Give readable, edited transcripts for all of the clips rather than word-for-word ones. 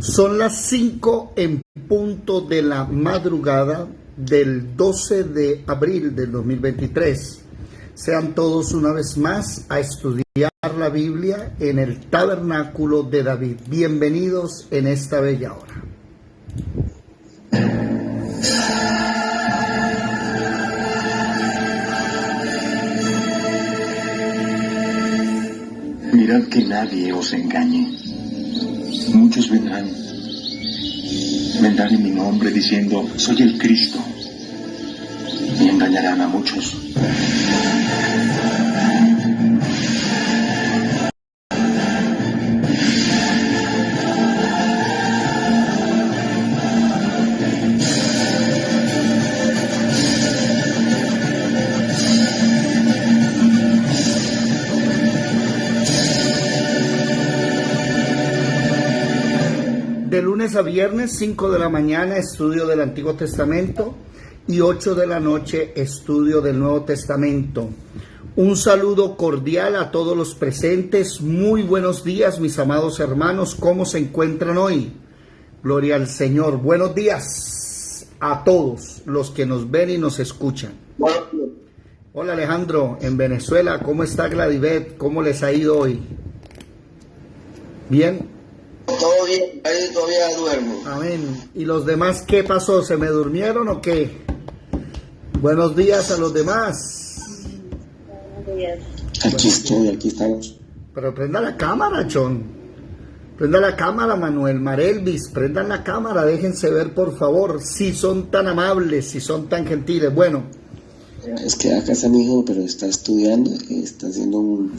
Son las 5 en punto de la madrugada del 12 de abril del 2023. Sean todos una vez más a estudiar la Biblia en el tabernáculo de David. Bienvenidos en esta bella hora. Mirad que nadie os engañe. Muchos vendrán en mi nombre diciendo, soy el Cristo, y engañarán a muchos. De lunes a viernes, 5 de la mañana, estudio del Antiguo Testamento y 8 de la noche, estudio del Nuevo Testamento. Un saludo cordial a todos los presentes. Muy buenos días, mis amados hermanos. ¿Cómo se encuentran hoy? Gloria al Señor. Buenos días a todos los que nos ven y nos escuchan. Hola Alejandro, en Venezuela. ¿Cómo está Gladibet? ¿Cómo les ha ido hoy? ¿Bien? Todo bien, ahí todavía duermo. Amén. ¿Y los demás qué pasó? ¿Se me durmieron o qué? Buenos días a los demás. Buenos días. Aquí estoy, aquí estamos. Pero prenda la cámara, John. Prenda la cámara, Manuel, Marelvis. Prendan la cámara, déjense ver, por favor. Si son tan amables, si son tan gentiles. Bueno. Es que acá está mi hijo, pero está estudiando, está haciendo un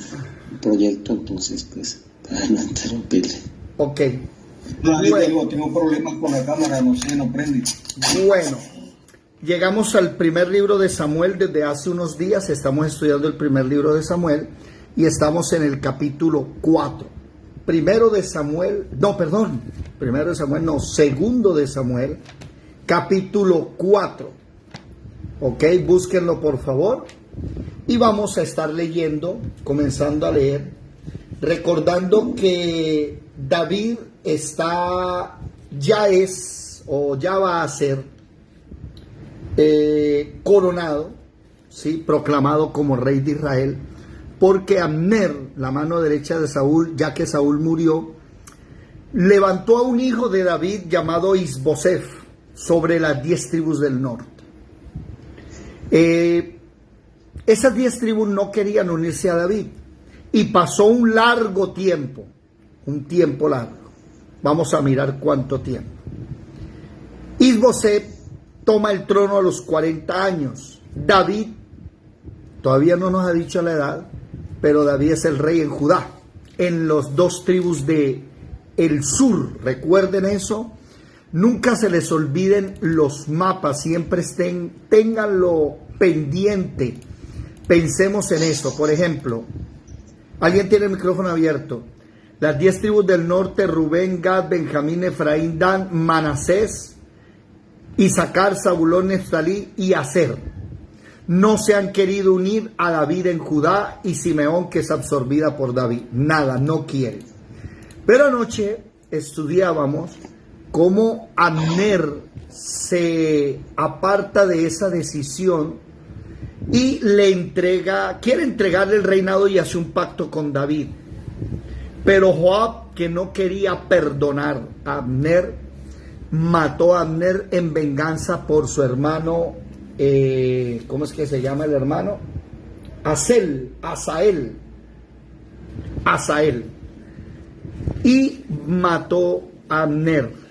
proyecto, entonces, pues, para no interrumpirle. Ok. Bueno, tengo problemas con la cámara, no sé, no prende. Bueno, llegamos al primer libro de Samuel desde hace unos días. Estamos estudiando el primer libro de Samuel y estamos en el capítulo 4. Segundo de Samuel, capítulo 4. Ok, búsquenlo por favor. Y vamos a estar leyendo, comenzando a leer, recordando que David ya va a ser coronado, ¿sí? Proclamado como rey de Israel, porque Abner, la mano derecha de Saúl, ya que Saúl murió, levantó a un hijo de David llamado Isbosef sobre las 10 tribus del norte. Esas 10 tribus no querían unirse a David y pasó un tiempo largo. Vamos a mirar cuánto tiempo. Isbosef toma el trono a los 40 años. David, todavía no nos ha dicho la edad, pero David es el rey en Judá, en los 2 tribus de el sur. Recuerden eso. Nunca se les olviden los mapas, siempre ténganlo pendiente. Pensemos en eso. Por ejemplo, alguien tiene el micrófono abierto. Las 10 tribus del norte: Rubén, Gad, Benjamín, Efraín, Dan, Manasés, Isaacar, Zabulón, Neftalí y Aser. No se han querido unir a David en Judá, y Simeón, que es absorbida por David. Nada, no quiere. Pero anoche estudiábamos cómo Abner se aparta de esa decisión y quiere entregarle el reinado y hace un pacto con David. Pero Joab, que no quería perdonar a Abner, mató a Abner en venganza por su hermano, ¿cómo es que se llama el hermano? Asael. Y mató a Abner.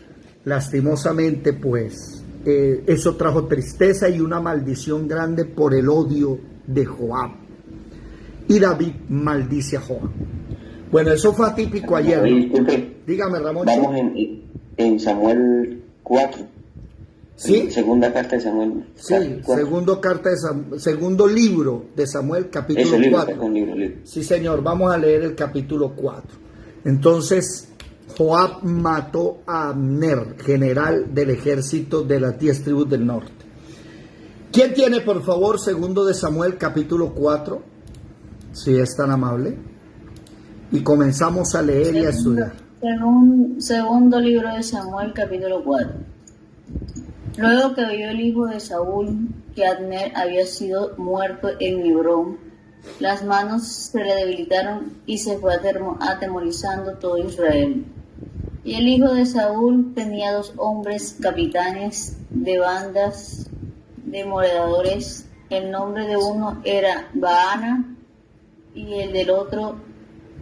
Lastimosamente, pues, eso trajo tristeza y una maldición grande por el odio de Joab. Y David maldice a Joab. Bueno, eso fue atípico ayer, ¿no? Disculpe. Dígame, Ramón. Vamos en Samuel 4. ¿Sí? Segunda carta de Samuel. Sí, 4. segundo libro de Samuel, capítulo 4. Libro. Sí, señor, vamos a leer el capítulo 4. Entonces, Joab mató a Abner, general del ejército de las 10 tribus del norte. ¿Quién tiene, por favor, segundo de Samuel, capítulo 4? Si es tan amable. Y comenzamos a leer y a estudiar. Segundo libro de Samuel, capítulo 4. Luego que oyó el hijo de Saúl que Abner había sido muerto en Hebrón, las manos se le debilitaron y se fue atemorizando todo Israel. Y el hijo de Saúl tenía 2 hombres capitanes de bandas de moradores. El nombre de uno era Baana y el del otro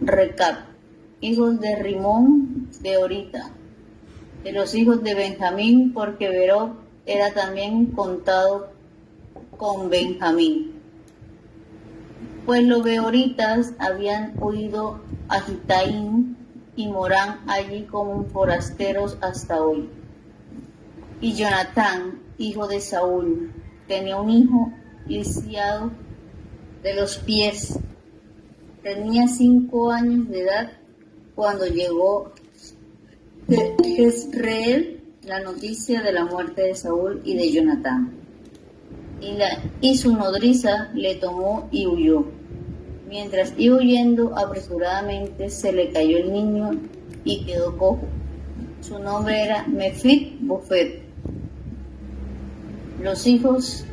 Recab, hijos de Rimón de Orita, de los hijos de Benjamín, porque Berob era también contado con Benjamín. Pues los beoritas habían huido a Gitaim y moran allí como forasteros hasta hoy. Y Jonatán, hijo de Saúl, tenía un hijo lisiado de los pies. Tenía 5 años de edad cuando llegó de Jezreel la noticia de la muerte de Saúl y de Jonatán. Y su nodriza le tomó y huyó. Mientras iba huyendo apresuradamente, se le cayó el niño y quedó cojo. Su nombre era Mefit-Bofet. Los hijos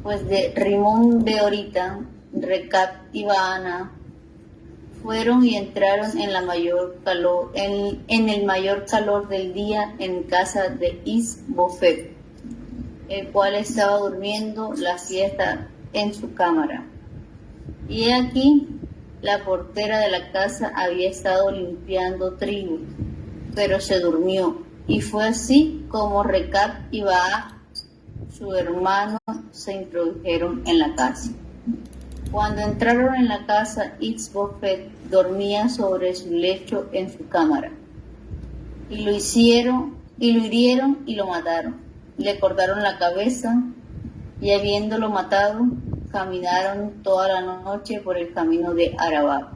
pues de Rimón de Orita, Recab y Baana, fueron y entraron en el mayor calor del día en casa de Is-Bofet, el cual estaba durmiendo la siesta en su cámara. Y he aquí, la portera de la casa había estado limpiando trigo, pero se durmió. Y fue así como Recab y Baá, su hermano, se introdujeron en la casa. Cuando entraron en la casa, Is-Bofet dormía sobre su lecho en su cámara. Y lo hirieron y lo mataron. Le cortaron la cabeza y habiéndolo matado, caminaron toda la noche por el camino de Arabá.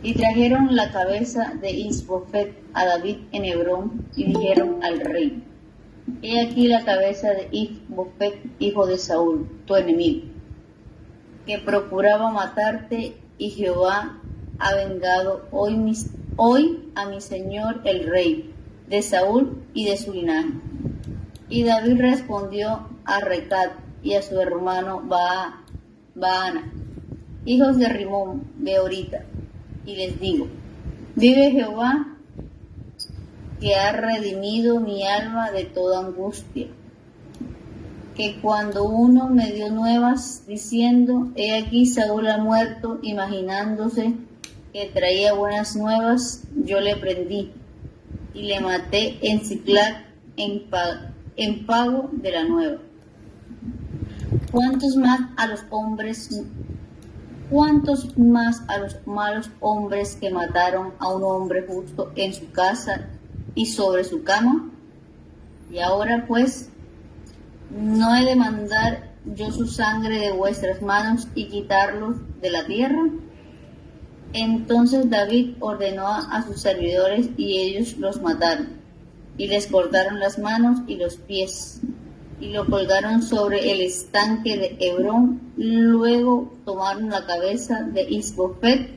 Y trajeron la cabeza de Is-Bofet a David en Hebrón y dijeron al rey: He aquí la cabeza de Is-Bofet, hijo de Saúl, tu enemigo, que procuraba matarte, y Jehová ha vengado hoy a mi señor el rey, de Saúl y de su linaje. Y David respondió a Recab y a su hermano Baana, hijos de Rimón de Orita, y les digo: Vive Jehová, que ha redimido mi alma de toda angustia, que cuando uno me dio nuevas diciendo: He aquí Saúl ha muerto, imaginándose que traía buenas nuevas, yo le prendí y le maté en Siclag en pago de la nueva. ¿Cuántos más a los malos hombres que mataron a un hombre justo en su casa y sobre su cama? Y ahora pues, ¿no he de mandar yo su sangre de vuestras manos y quitarlos de la tierra? Entonces David ordenó a sus servidores y ellos los mataron, y les cortaron las manos y los pies, y lo colgaron sobre el estanque de Hebrón. Luego tomaron la cabeza de Is-Bofet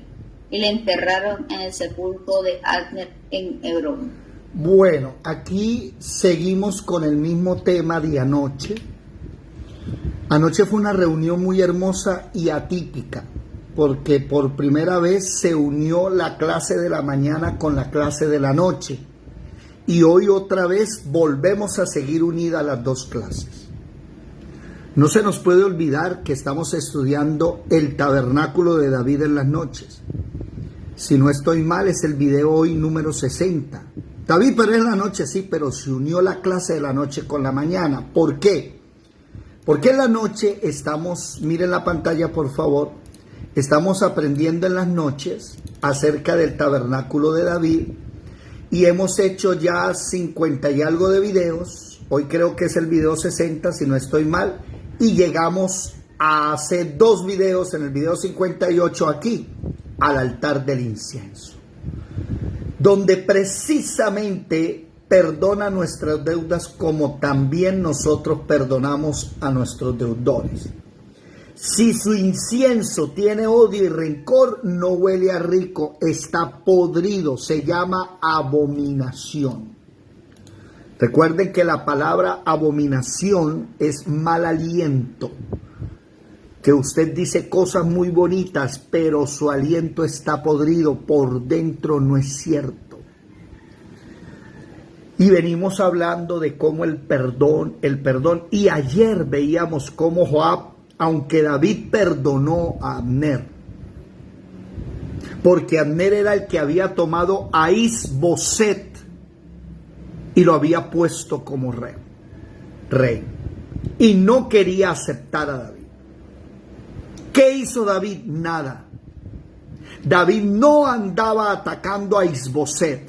y la enterraron en el sepulcro de Abner en Hebrón. Bueno, aquí seguimos con el mismo tema de anoche. Anoche fue una reunión muy hermosa y atípica, porque por primera vez se unió la clase de la mañana con la clase de la noche. Y hoy otra vez volvemos a seguir unidas las 2 clases. No se nos puede olvidar que estamos estudiando el tabernáculo de David en las noches. Si no estoy mal, es el video hoy número 60. David, pero es la noche, sí, pero se unió la clase de la noche con la mañana. ¿Por qué? Porque en la noche estamos, miren la pantalla por favor, estamos aprendiendo en las noches acerca del tabernáculo de David. Y hemos hecho ya 50 y algo de videos. Hoy creo que es el video 60, si no estoy mal. Y llegamos a hacer 2 videos en el video 58 aquí, al altar del incienso, donde precisamente perdona nuestras deudas como también nosotros perdonamos a nuestros deudores. Si su incienso tiene odio y rencor, no huele a rico, está podrido, se llama abominación. Recuerden que la palabra abominación es mal aliento, que usted dice cosas muy bonitas, pero su aliento está podrido, por dentro no es cierto. Y venimos hablando de cómo el perdón, y ayer veíamos cómo Joab, aunque David perdonó a Abner, porque Abner era el que había tomado a Is-Boset y lo había puesto como rey, y no quería aceptar a David. ¿Qué hizo David? Nada. David no andaba atacando a Is-Boset.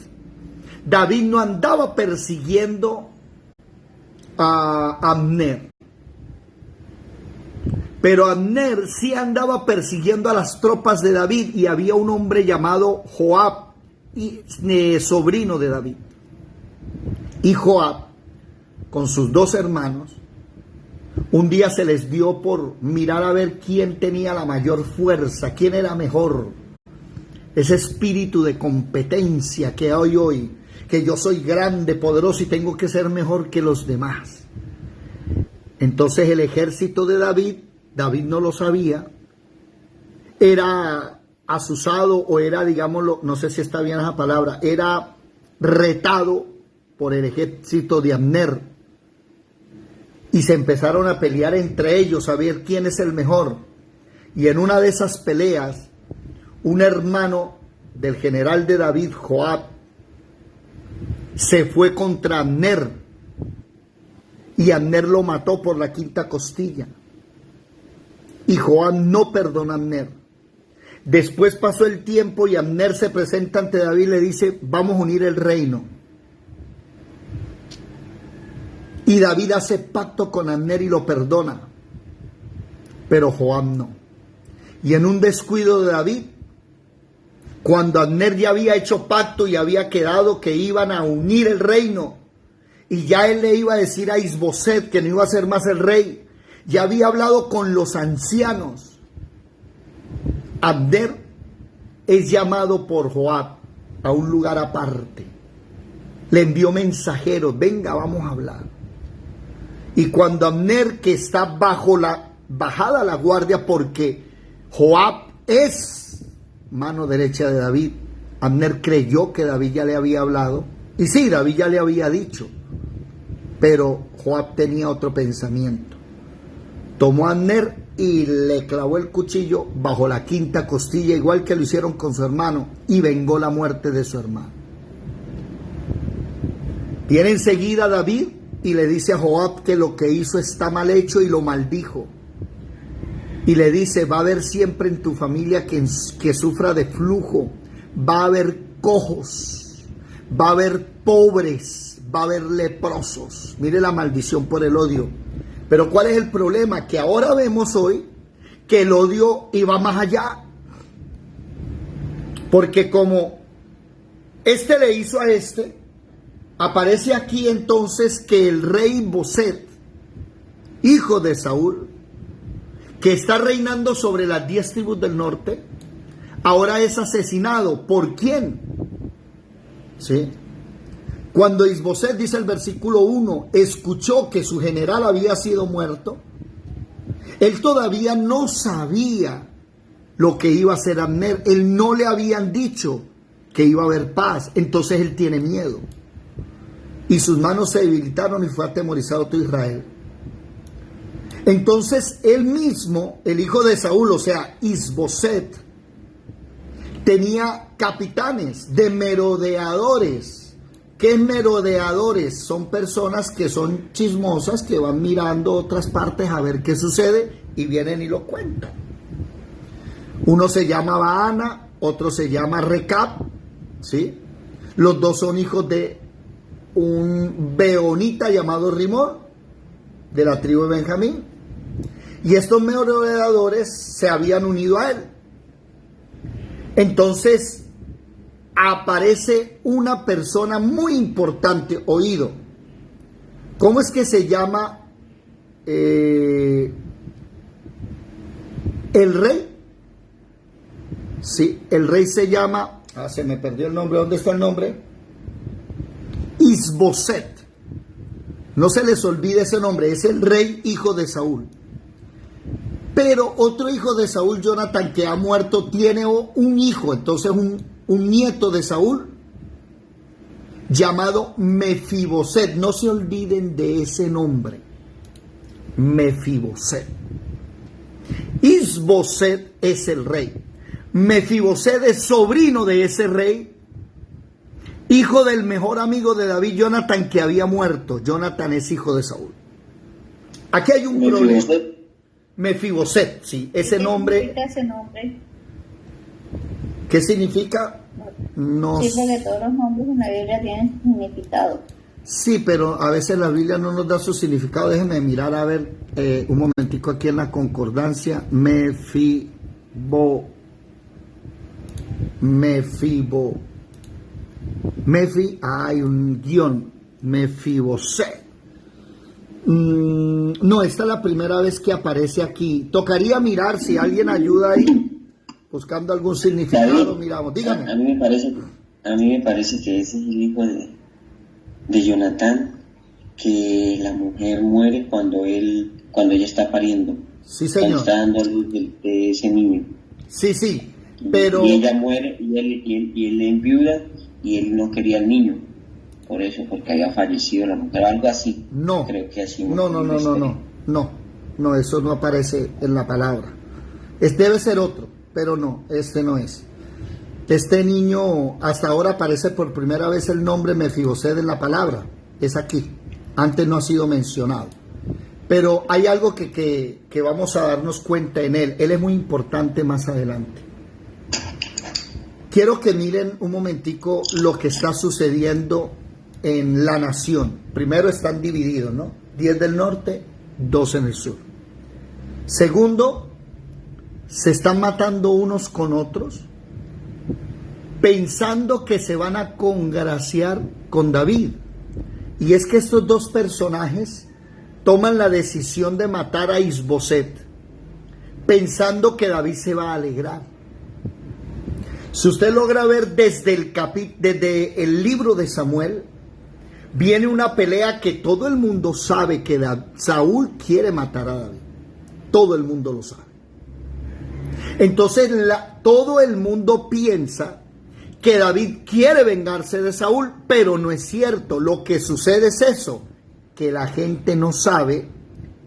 David no andaba persiguiendo a Abner. Pero Abner sí andaba persiguiendo a las tropas de David, y había un hombre llamado Joab, sobrino de David. Y Joab, con sus 2 hermanos, un día se les dio por mirar a ver quién tenía la mayor fuerza, quién era mejor. Ese espíritu de competencia que hay hoy, que yo soy grande, poderoso y tengo que ser mejor que los demás. Entonces el ejército de David no lo sabía, era asusado, o era, digámoslo, no sé si está bien esa palabra, era retado por el ejército de Abner, y se empezaron a pelear entre ellos a ver quién es el mejor. Y en una de esas peleas, un hermano del general de David, Joab, se fue contra Abner, y Abner lo mató por la 5ª costilla. Y Joab no perdona a Abner. Después pasó el tiempo y Abner se presenta ante David y le dice: vamos a unir el reino. Y David hace pacto con Abner y lo perdona, pero Joab no. Y en un descuido de David, cuando Abner ya había hecho pacto y había quedado que iban a unir el reino, y ya él le iba a decir a Is-Boset que no iba a ser más el rey, ya había hablado con los ancianos, Abner es llamado por Joab a un lugar aparte. Le envió mensajeros: venga, vamos a hablar. Y cuando Abner, que está bajada la guardia, porque Joab es mano derecha de David, Abner creyó que David ya le había hablado, y sí, David ya le había dicho, pero Joab tenía otro pensamiento. Tomó a Abner y le clavó el cuchillo bajo la 5ª costilla, igual que lo hicieron con su hermano, y vengó la muerte de su hermano. Viene enseguida David y le dice a Joab que lo que hizo está mal hecho, y lo maldijo. Y le dice: va a haber siempre en tu familia que sufra de flujo, va a haber cojos, va a haber pobres, va a haber leprosos. Mire la maldición por el odio. Pero ¿cuál es el problema? Que ahora vemos hoy que el odio iba más allá. Porque como este le hizo a este, aparece aquí entonces que el rey Boset, hijo de Saúl, que está reinando sobre las 10 tribus del norte, ahora es asesinado. ¿Por quién? ¿Sí? Cuando Is-Boset, dice el versículo 1, escuchó que su general había sido muerto, él todavía no sabía lo que iba a hacer Abner. Él no le habían dicho que iba a haber paz. Entonces él tiene miedo. Y sus manos se debilitaron y fue atemorizado todo Israel. Entonces él mismo, el hijo de Saúl, o sea, Is-Boset, tenía capitanes de merodeadores. ¿Qué merodeadores? Son personas que son chismosas, que van mirando otras partes a ver qué sucede y vienen y lo cuentan. Uno se llama Baana, otro se llama Recab, ¿sí? Los dos son hijos de un beonita llamado Rimón, de la tribu de Benjamín. Y estos merodeadores se habían unido a él. Entonces aparece una persona muy importante, oído. ¿Cómo es que se llama El rey, sí, el rey se llama, se me perdió el nombre, ¿dónde está el nombre? Isboset. No se les olvide ese nombre, es el rey hijo de Saúl. Pero otro hijo de Saúl, Jonatán, que ha muerto, tiene un hijo, entonces un nieto de Saúl, llamado Mefiboset. No se olviden de ese nombre, Mefiboset. Isboset es el rey. Mefiboset es sobrino de ese rey, hijo del mejor amigo de David, Jonatán, que había muerto. Jonatán es hijo de Saúl. Aquí hay un problema. Mefiboset, sí, ese nombre. ¿Qué significa ese nombre? ¿Qué significa? No Sí, porque todos los nombres en la Biblia tienen significado. Sí, pero a veces la Biblia no nos da su significado. Déjenme mirar a ver un momentico aquí en la concordancia. Mefi, hay un guión. Mefiboset. No, esta es la primera vez que aparece aquí. Tocaría mirar si alguien ayuda ahí, buscando algún significado. David, miramos, dígame. A mí me parece que ese es el hijo de Jonatán, que la mujer muere cuando ella está pariendo. Sí, cuando señor. está dando a luz de ese niño. Sí, pero... Y ella muere y él enviuda y él no quería al niño. Por eso, porque había fallecido la mujer, algo así. No, creo que así. no, eso no aparece en la palabra. Debe ser otro, pero no, este no es. Este niño, hasta ahora aparece por primera vez el nombre Mefiboset en la palabra, es aquí, antes no ha sido mencionado. Pero hay algo que vamos a darnos cuenta en él es muy importante más adelante. Quiero que miren un momentico lo que está sucediendo en la nación. Primero están divididos, ¿no? 10 del norte, 2 en el sur. Segundo, se están matando unos con otros, pensando que se van a congraciar con David. Y es que estos dos personajes toman la decisión de matar a Isboset, pensando que David se va a alegrar. Si usted logra ver desde el libro de Samuel, viene una pelea que todo el mundo sabe que Saúl quiere matar a David. Todo el mundo lo sabe. Entonces todo el mundo piensa que David quiere vengarse de Saúl, pero no es cierto. Lo que sucede es eso, que la gente no sabe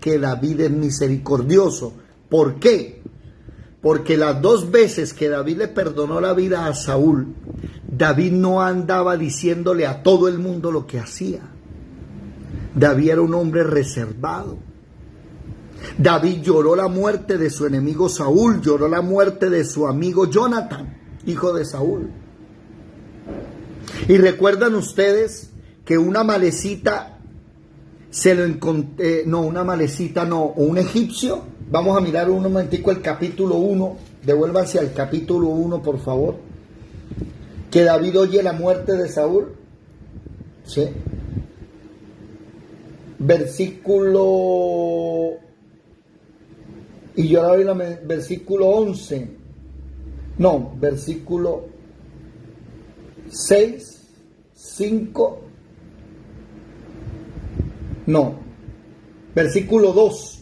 que David es misericordioso. ¿Por qué? Porque las 2 veces que David le perdonó la vida a Saúl, David no andaba diciéndole a todo el mundo lo que hacía. David era un hombre reservado. David lloró la muerte de su enemigo Saúl, lloró la muerte de su amigo Jonatán, hijo de Saúl. Y recuerdan ustedes que una malecita se lo encontró, un egipcio. Vamos a mirar un momentico el capítulo 1, devuélvanse al capítulo 1 por favor, que David oye la muerte de Saúl, ¿sí? Versículo 6, 5, versículo 2.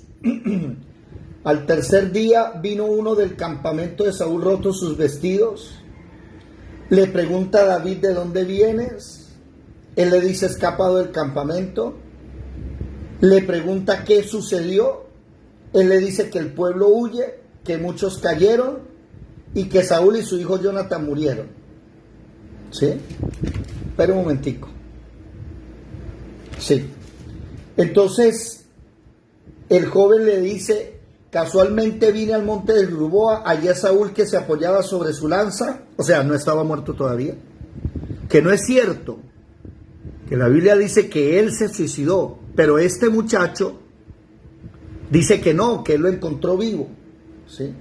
Al tercer día vino uno del campamento de Saúl roto sus vestidos. Le pregunta a David: ¿de dónde vienes? Él le dice: escapado del campamento. Le pregunta qué sucedió. Él le dice que el pueblo huye, que muchos cayeron y que Saúl y su hijo Jonatán murieron. ¿Sí? Espera un momentico. Sí. Entonces el joven le dice: casualmente vine al monte de Gilboa, allá Saúl que se apoyaba sobre su lanza, o sea, no estaba muerto todavía, que no es cierto, que la Biblia dice que él se suicidó, pero este muchacho dice que no, que él lo encontró vivo, ¿sí?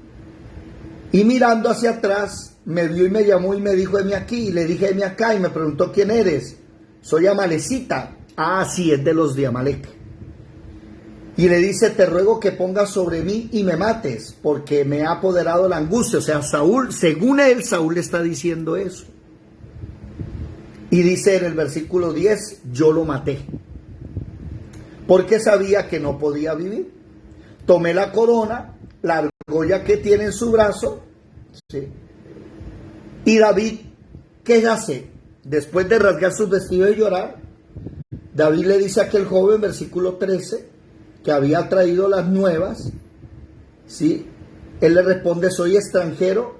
Y mirando hacia atrás, me vio y me llamó y me dijo: heme aquí, y le dije: heme acá, y me preguntó: ¿quién eres? Soy Amalecita. Ah, sí, es de los de Amalek. Y le dice, te ruego que pongas sobre mí y me mates, porque me ha apoderado la angustia. O sea, Saúl, según él, Saúl le está diciendo eso. Y dice en el versículo 10, yo lo maté, porque sabía que no podía vivir. Tomé la corona, la argolla que tiene en su brazo, ¿sí? Y David, ¿qué hace? Después de rasgar sus vestidos y llorar, David le dice a aquel joven, versículo 13, que había traído las nuevas, ¿sí? Él le responde, soy extranjero,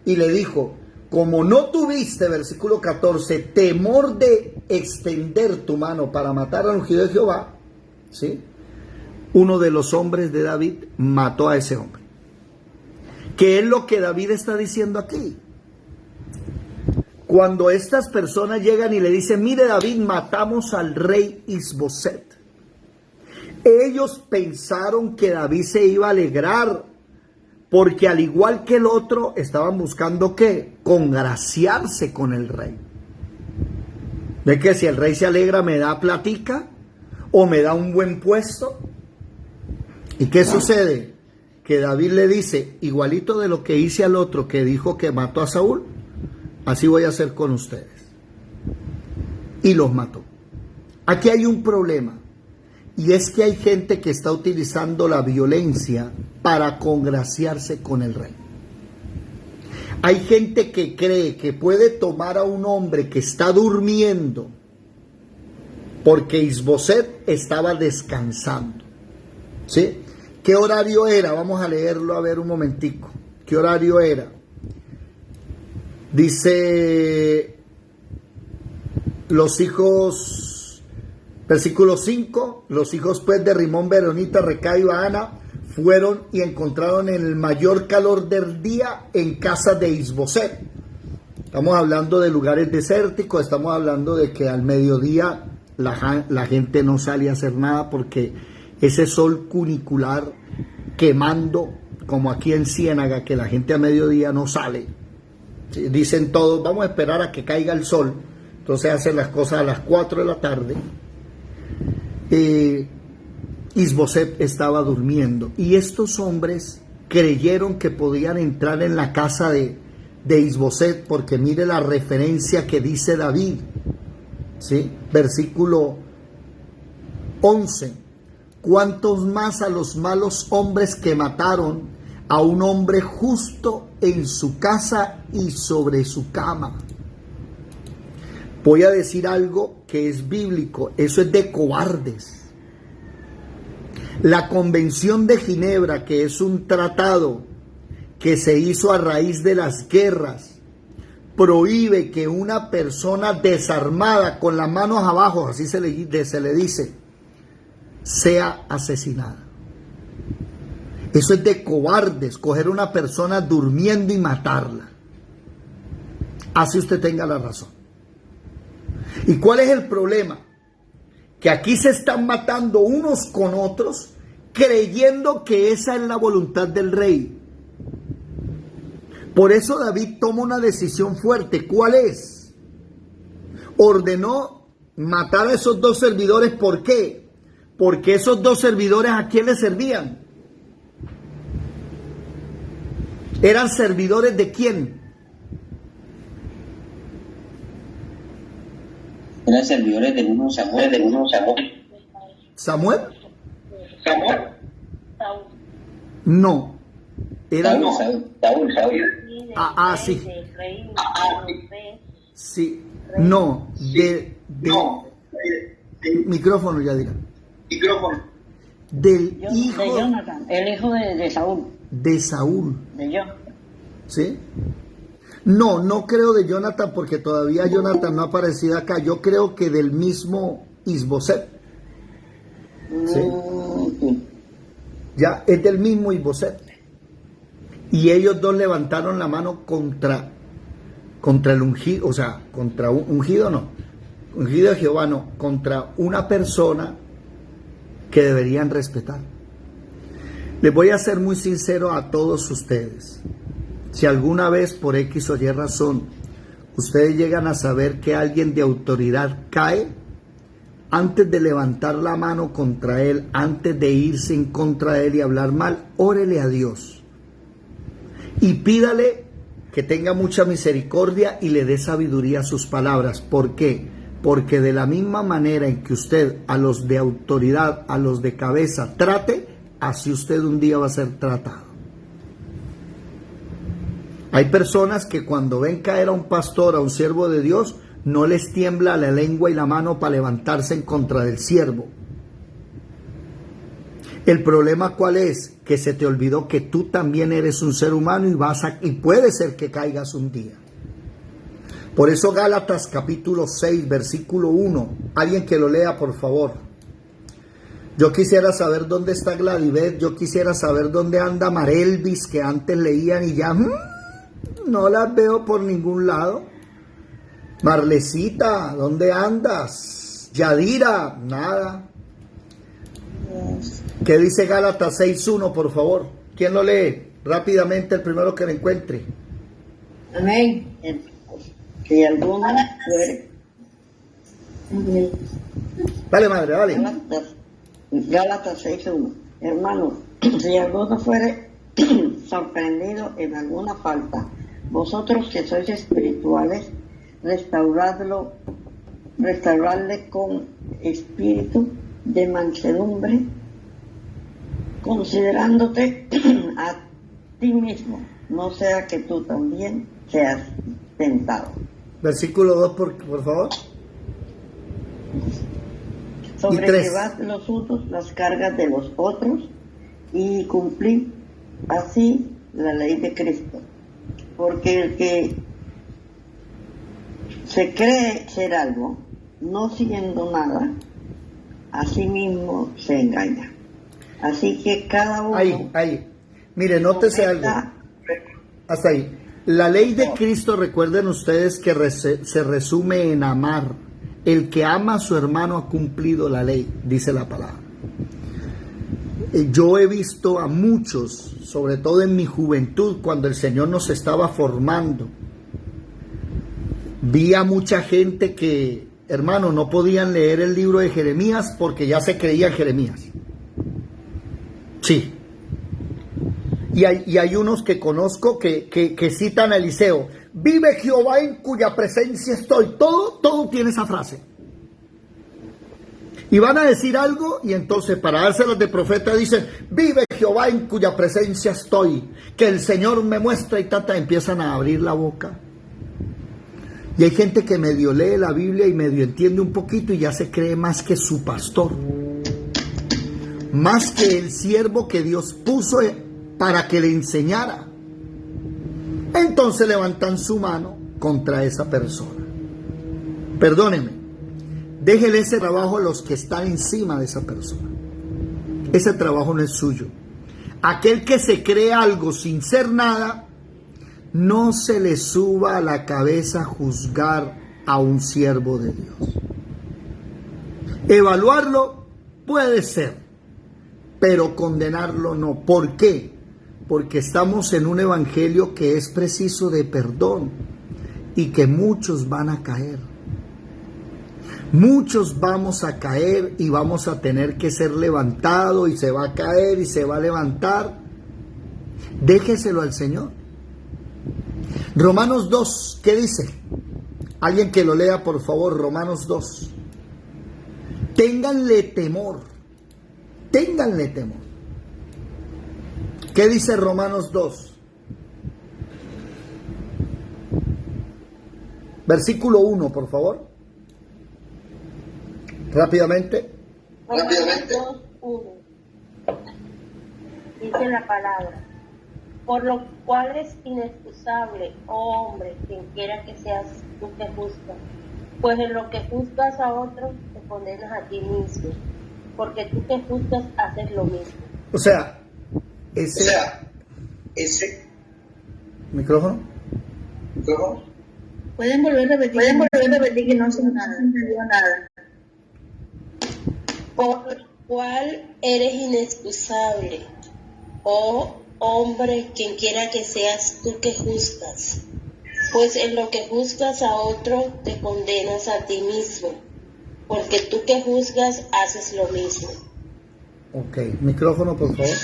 y le dijo, como no tuviste, versículo 14, temor de extender tu mano para matar al ungido de Jehová, ¿sí? Uno de los hombres de David mató a ese hombre. ¿Qué es lo que David está diciendo aquí? Cuando estas personas llegan y le dicen, mire David, matamos al rey Isboset. Ellos pensaron que David se iba a alegrar, porque al igual que el otro, estaban buscando ¿qué? Congraciarse con el rey. ¿De que si el rey se alegra me da platica o me da un buen puesto? ¿Y qué sucede? Que David le dice, igualito de lo que hice al otro que dijo que mató a Saúl, así voy a hacer con ustedes. Y los mató. Aquí hay un problema. Y es que hay gente que está utilizando la violencia para congraciarse con el rey. Hay gente que cree que puede tomar a un hombre que está durmiendo porque Isboset estaba descansando. ¿Sí? ¿Qué horario era? Vamos a leerlo a ver un momentico. ¿Qué horario era? Dice los hijos, versículo 5, los hijos pues de Rimón, Veronita, Reca y Baana fueron y encontraron el mayor calor del día en casa de Isboset. Estamos hablando de lugares desérticos, estamos hablando de que al mediodía la gente no sale a hacer nada porque ese sol cunicular quemando, como aquí en Ciénaga, que la gente a mediodía no sale. ¿Sí? Dicen todos, vamos a esperar a que caiga el sol. Entonces hacen las cosas a las 4 de la tarde. Isboset estaba durmiendo. Y estos hombres creyeron que podían entrar en la casa de Isboset, porque mire la referencia que dice David. ¿Sí? Versículo 11. ¿Cuántos más a los malos hombres que mataron a un hombre justo en su casa y sobre su cama? Voy a decir algo que es bíblico, eso es de cobardes. La Convención de Ginebra, que es un tratado que se hizo a raíz de las guerras, prohíbe que una persona desarmada con las manos abajo, así se le dice, sea asesinada. Eso es de cobardes, coger a una persona durmiendo y matarla. Así usted tenga la razón. ¿Y cuál es el problema? Que aquí se están matando unos con otros, creyendo que esa es la voluntad del rey. Por eso David toma una decisión fuerte. ¿Cuál es? Ordenó matar a esos dos servidores. ¿Por qué? Porque esos dos servidores, ¿a quién le servían? ¿Eran servidores de quién? Eran servidores del mismo Samuel, ¿Samuel? No. Eran... Saúl. Sí. Sí. No. Micrófono, ya dirá. Del hijo de Jonathan, el hijo de Saúl. De Saúl. De yo. ¿Sí? No creo de Jonathan, porque todavía Jonathan no ha aparecido acá. Yo creo que del mismo Isboset. ¿Sí? Ya, es del mismo Isboset. Y ellos dos levantaron la mano contra el ungido, o sea, contra un ungido no, ungido de Jehová no, contra una persona que deberían respetar. Les voy a ser muy sincero a todos ustedes. Si alguna vez por X o Y razón ustedes llegan a saber que alguien de autoridad cae, antes de levantar la mano contra él, antes de irse en contra de él y hablar mal, órele a Dios y pídale que tenga mucha misericordia y le dé sabiduría a sus palabras. ¿Por qué? Porque de la misma manera en que usted a los de autoridad, a los de cabeza trate, así usted un día va a ser tratado. Hay personas que cuando ven caer a un pastor, a un siervo de Dios, no les tiembla la lengua y la mano para levantarse en contra del siervo. El problema ¿cuál es? Que se te olvidó que tú también eres un ser humano y puede ser que caigas un día. Por eso Gálatas capítulo 6, versículo 1. Alguien que lo lea, por favor. Yo quisiera saber dónde está Gladibet, yo quisiera saber dónde anda Marelvis, que antes leían y ya no las veo por ningún lado. Marlecita, ¿dónde andas? Yadira, nada. ¿Qué dice Gálatas 6.1, por favor? ¿Quién lo lee? Rápidamente, el primero que lo encuentre. Amén. Si alguno fuere... Dale, madre, dale. Gálatas 6.1. Hermanos, si alguno fuere sorprendido en alguna falta, vosotros que sois espirituales, restauradle con espíritu de mansedumbre, considerándote a ti mismo, no sea que tú también seas tentado. Versículo 2, por favor. Sobrellevad los unos las cargas de los otros y cumplid así la ley de Cristo. Porque el que se cree ser algo, no siendo nada, a sí mismo se engaña. Así que cada uno... Ahí. Mire, nótese algo. Hasta ahí. La ley de Cristo, recuerden ustedes que se resume en amar. El que ama a su hermano ha cumplido la ley, dice la palabra. Yo he visto a muchos, sobre todo en mi juventud, cuando el Señor nos estaba formando, vi a mucha gente que, hermano, no podían leer el libro de Jeremías porque ya se creían Jeremías. Sí. Y hay unos que conozco que citan a Eliseo: vive Jehová en cuya presencia estoy. Todo tiene esa frase. Y van a decir algo y entonces para dárselas de profeta dicen: vive Jehová en cuya presencia estoy, que el Señor me muestra, y empiezan a abrir la boca. Y hay gente que medio lee la Biblia y medio entiende un poquito y ya se cree más que su pastor, más que el siervo que Dios puso para que le enseñara. Entonces levantan su mano contra esa persona. Perdónenme, déjele ese trabajo a los que están encima de esa persona. Ese trabajo no es suyo. Aquel que se cree algo sin ser nada, no se le suba a la cabeza juzgar a un siervo de Dios. Evaluarlo puede ser, pero condenarlo no. ¿Por qué? Porque estamos en un evangelio que es preciso de perdón y que muchos van a caer. Muchos vamos a caer y vamos a tener que ser levantados, y se va a caer y se va a levantar. Déjeselo al Señor. Romanos 2, ¿qué dice? Alguien que lo lea, por favor. Romanos 2. Ténganle temor. Ténganle temor. ¿Qué dice Romanos 2? Versículo 1, por favor. Rápidamente. Romanos 2:1. Dice la palabra: por lo cual es inexcusable, oh hombre, quien quiera que seas tú que juzgas, pues en lo que juzgas a otros te condenas a ti mismo, porque tú que juzgas haces lo mismo. O sea, ese micrófono. Pueden volver a repetir que no se entendió nada. Por lo cual eres inexcusable, oh hombre, quien quiera que seas tú que juzgas, pues en lo que juzgas a otro te condenas a ti mismo, porque tú que juzgas haces lo mismo. Ok, micrófono por favor.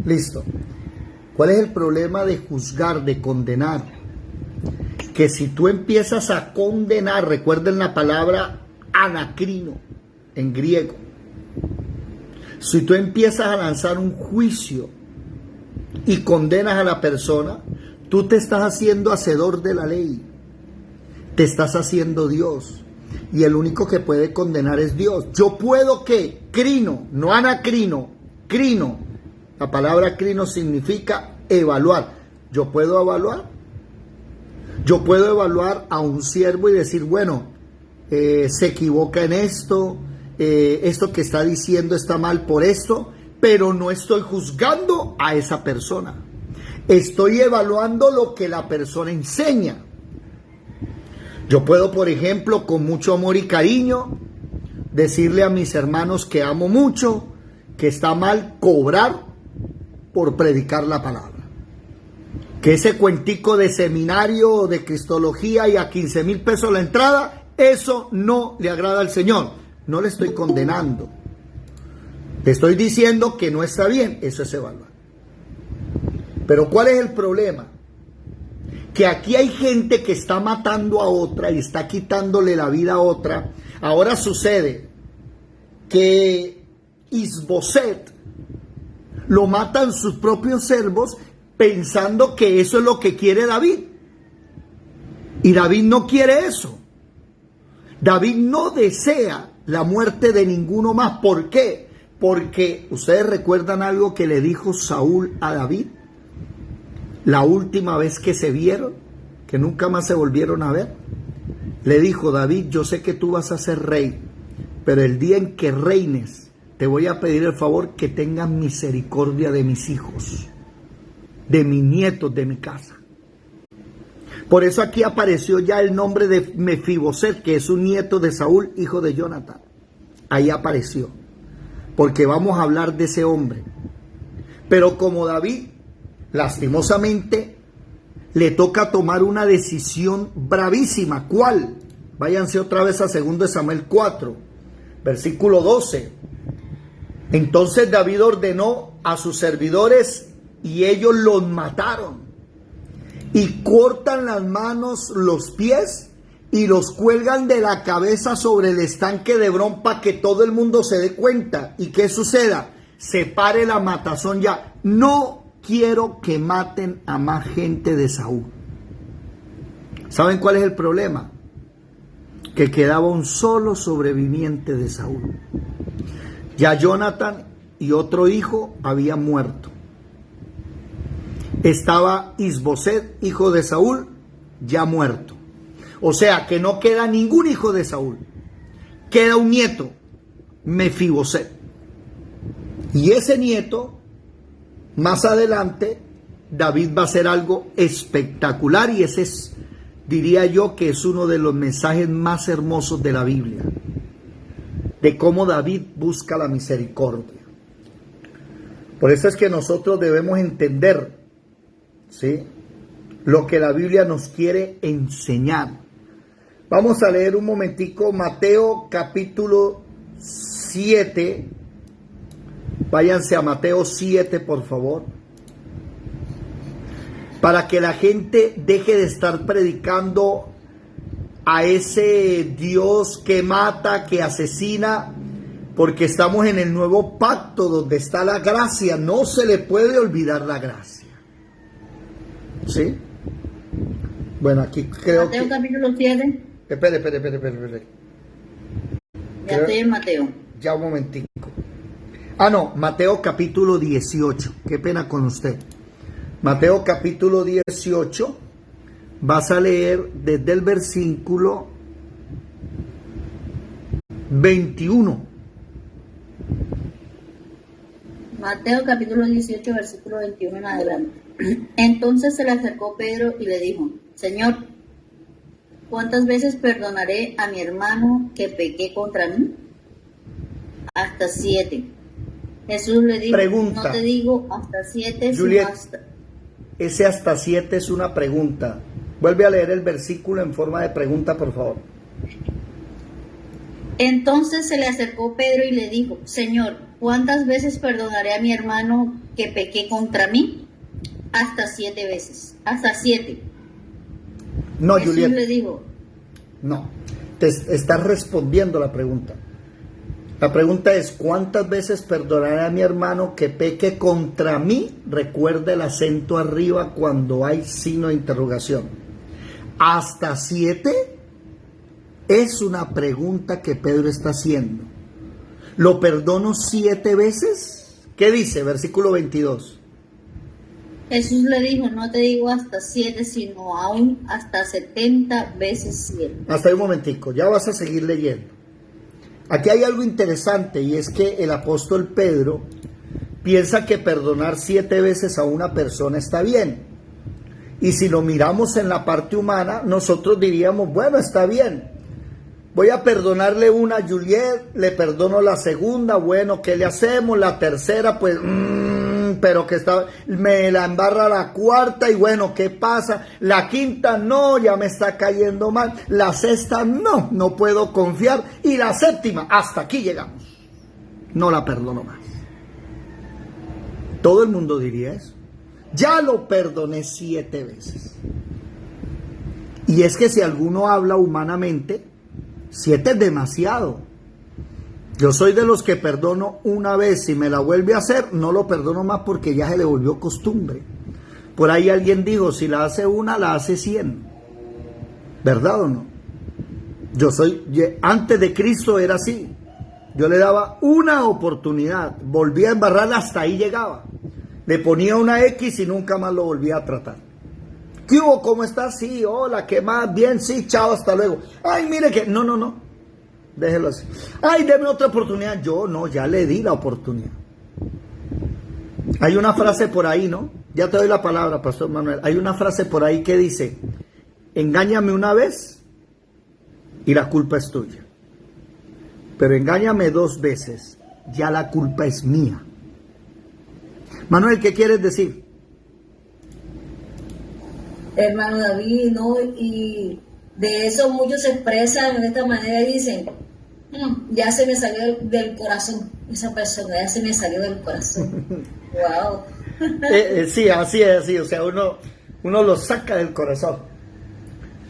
Listo. ¿Cuál es el problema de juzgar, de condenar? Que si tú empiezas a condenar, recuerden la palabra anacrino en griego. Si tú empiezas a lanzar un juicio y condenas a la persona, tú te estás haciendo hacedor de la ley. Te estás haciendo Dios. Y el único que puede condenar es Dios. Yo puedo que, crino, no anacrino, crino. La palabra crino significa evaluar. Yo puedo evaluar. Yo puedo evaluar a un siervo y decir, bueno, se equivoca en esto, esto que está diciendo está mal por esto, pero no estoy juzgando a esa persona. Estoy evaluando lo que la persona enseña. Yo puedo, por ejemplo, con mucho amor y cariño, decirle a mis hermanos que amo mucho, que está mal cobrar por predicar la palabra. Que ese cuentico de seminario o de cristología y a 15,000 pesos la entrada, eso no le agrada al Señor. No le estoy condenando. Te estoy diciendo que no está bien, eso es evaluar. Pero ¿cuál es el problema? Que aquí hay gente que está matando a otra y está quitándole la vida a otra. Ahora sucede que Isboset lo matan sus propios servos pensando que eso es lo que quiere David. Y David no quiere eso. David no desea la muerte de ninguno más. ¿Por qué? Porque ustedes recuerdan algo que le dijo Saúl a David. La última vez que se vieron, que nunca más se volvieron a ver, le dijo: David, yo sé que tú vas a ser rey, pero el día en que reines, te voy a pedir el favor que tengas misericordia de mis hijos, de mis nietos, de mi casa. Por eso aquí apareció ya el nombre de Mefiboset, que es un nieto de Saúl, hijo de Jonatán. Ahí apareció, porque vamos a hablar de ese hombre. Pero como David, lastimosamente, le toca tomar una decisión bravísima. ¿Cuál? Váyanse otra vez a 2 Samuel 4, versículo 12. Entonces David ordenó a sus servidores y ellos los mataron. Y cortan las manos, los pies y los cuelgan de la cabeza sobre el estanque de Hebrón para que todo el mundo se dé cuenta. ¿Y qué suceda? Se pare la matazón ya. No quiero que maten a más gente de Saúl. ¿Saben cuál es el problema? Que quedaba un solo sobreviviente de Saúl. Ya Jonatán y otro hijo habían muerto. Estaba Isboset, hijo de Saúl, ya muerto. O sea que no queda ningún hijo de Saúl. Queda un nieto, Mefiboset. Y ese nieto, más adelante, David va a hacer algo espectacular, y ese es, diría yo, que es uno de los mensajes más hermosos de la Biblia, de cómo David busca la misericordia. Por eso es que nosotros debemos entender, ¿sí?, lo que la Biblia nos quiere enseñar. Vamos a leer un momentico Mateo capítulo 7. Váyanse a Mateo 7, por favor, para que la gente deje de estar predicando a ese Dios que mata, que asesina, porque estamos en el nuevo pacto donde está la gracia. No se le puede olvidar la gracia. ¿Sí? Bueno, aquí creo Mateo que... capítulo 7. Espere. Ya estoy en Mateo. Ya un momentico. Ah, no, Mateo capítulo 18. Qué pena con usted. Mateo capítulo 18. Vas a leer desde el versículo 21. Mateo capítulo 18, versículo 21 en adelante. Entonces se le acercó Pedro y le dijo: Señor, ¿cuántas veces perdonaré a mi hermano que pequé contra mí? Hasta 7. Jesús le dijo: Pregunta. No te digo hasta 7, Juliet, sino hasta... Ese hasta 7 es una pregunta. Vuelve a leer el versículo en forma de pregunta, por favor. Entonces se le acercó Pedro y le dijo: Señor, ¿cuántas veces perdonaré a mi hermano que pequé contra mí? Hasta 7 veces. Hasta 7. No, Jesús Juliet. le dijo: No, te estás respondiendo la pregunta. La pregunta es: ¿cuántas veces perdonaré a mi hermano que peque contra mí? Recuerda el acento arriba cuando hay signo de interrogación. ¿Hasta 7? Es una pregunta que Pedro está haciendo. ¿Lo perdono 7 veces? ¿Qué dice? Versículo 22. Jesús le dijo: no te digo hasta 7, sino aún hasta 70 veces 7. Hasta ahí un momentico, ya vas a seguir leyendo. Aquí hay algo interesante, y es que el apóstol Pedro piensa que perdonar 7 veces a una persona está bien. Y si lo miramos en la parte humana, nosotros diríamos: bueno, está bien. Voy a perdonarle una a Juliet, le perdono la segunda, bueno, ¿qué le hacemos? La tercera, pues, pero que está, me la embarra la cuarta, y bueno, ¿qué pasa? La quinta, no, ya me está cayendo mal. La sexta, no, no puedo confiar. Y la séptima, hasta aquí llegamos. No la perdono más. Todo el mundo diría eso. Ya lo perdoné 7 veces. Y es que si alguno habla humanamente, 7 es demasiado. Yo soy de los que perdono una vez. Si me la vuelve a hacer, no lo perdono más porque ya se le volvió costumbre. Por ahí alguien dijo: si la hace una, la hace 100. ¿Verdad o no? Antes de Cristo era así. Yo le daba una oportunidad, volvía a embarrarla, hasta ahí llegaba. Le ponía una X y nunca más lo volvía a tratar. ¿Qué hubo? ¿Cómo estás? Sí, hola, ¿qué más? Bien, sí, chao, hasta luego. Ay, mire que... No. Déjelo así. Ay, deme otra oportunidad. Yo no, ya le di la oportunidad. Hay una frase por ahí, ¿no? Ya te doy la palabra, Pastor Manuel. Hay una frase por ahí que dice: engáñame una vez y la culpa es tuya. Pero engáñame 2 veces, ya la culpa es mía. Manuel, ¿qué quieres decir? Hermano David, ¿no? Y de eso muchos se expresan de esta manera y dicen: ya se me salió del corazón, esa persona ya se me salió del corazón. Wow. Sí, así es, así. O sea, uno lo saca del corazón.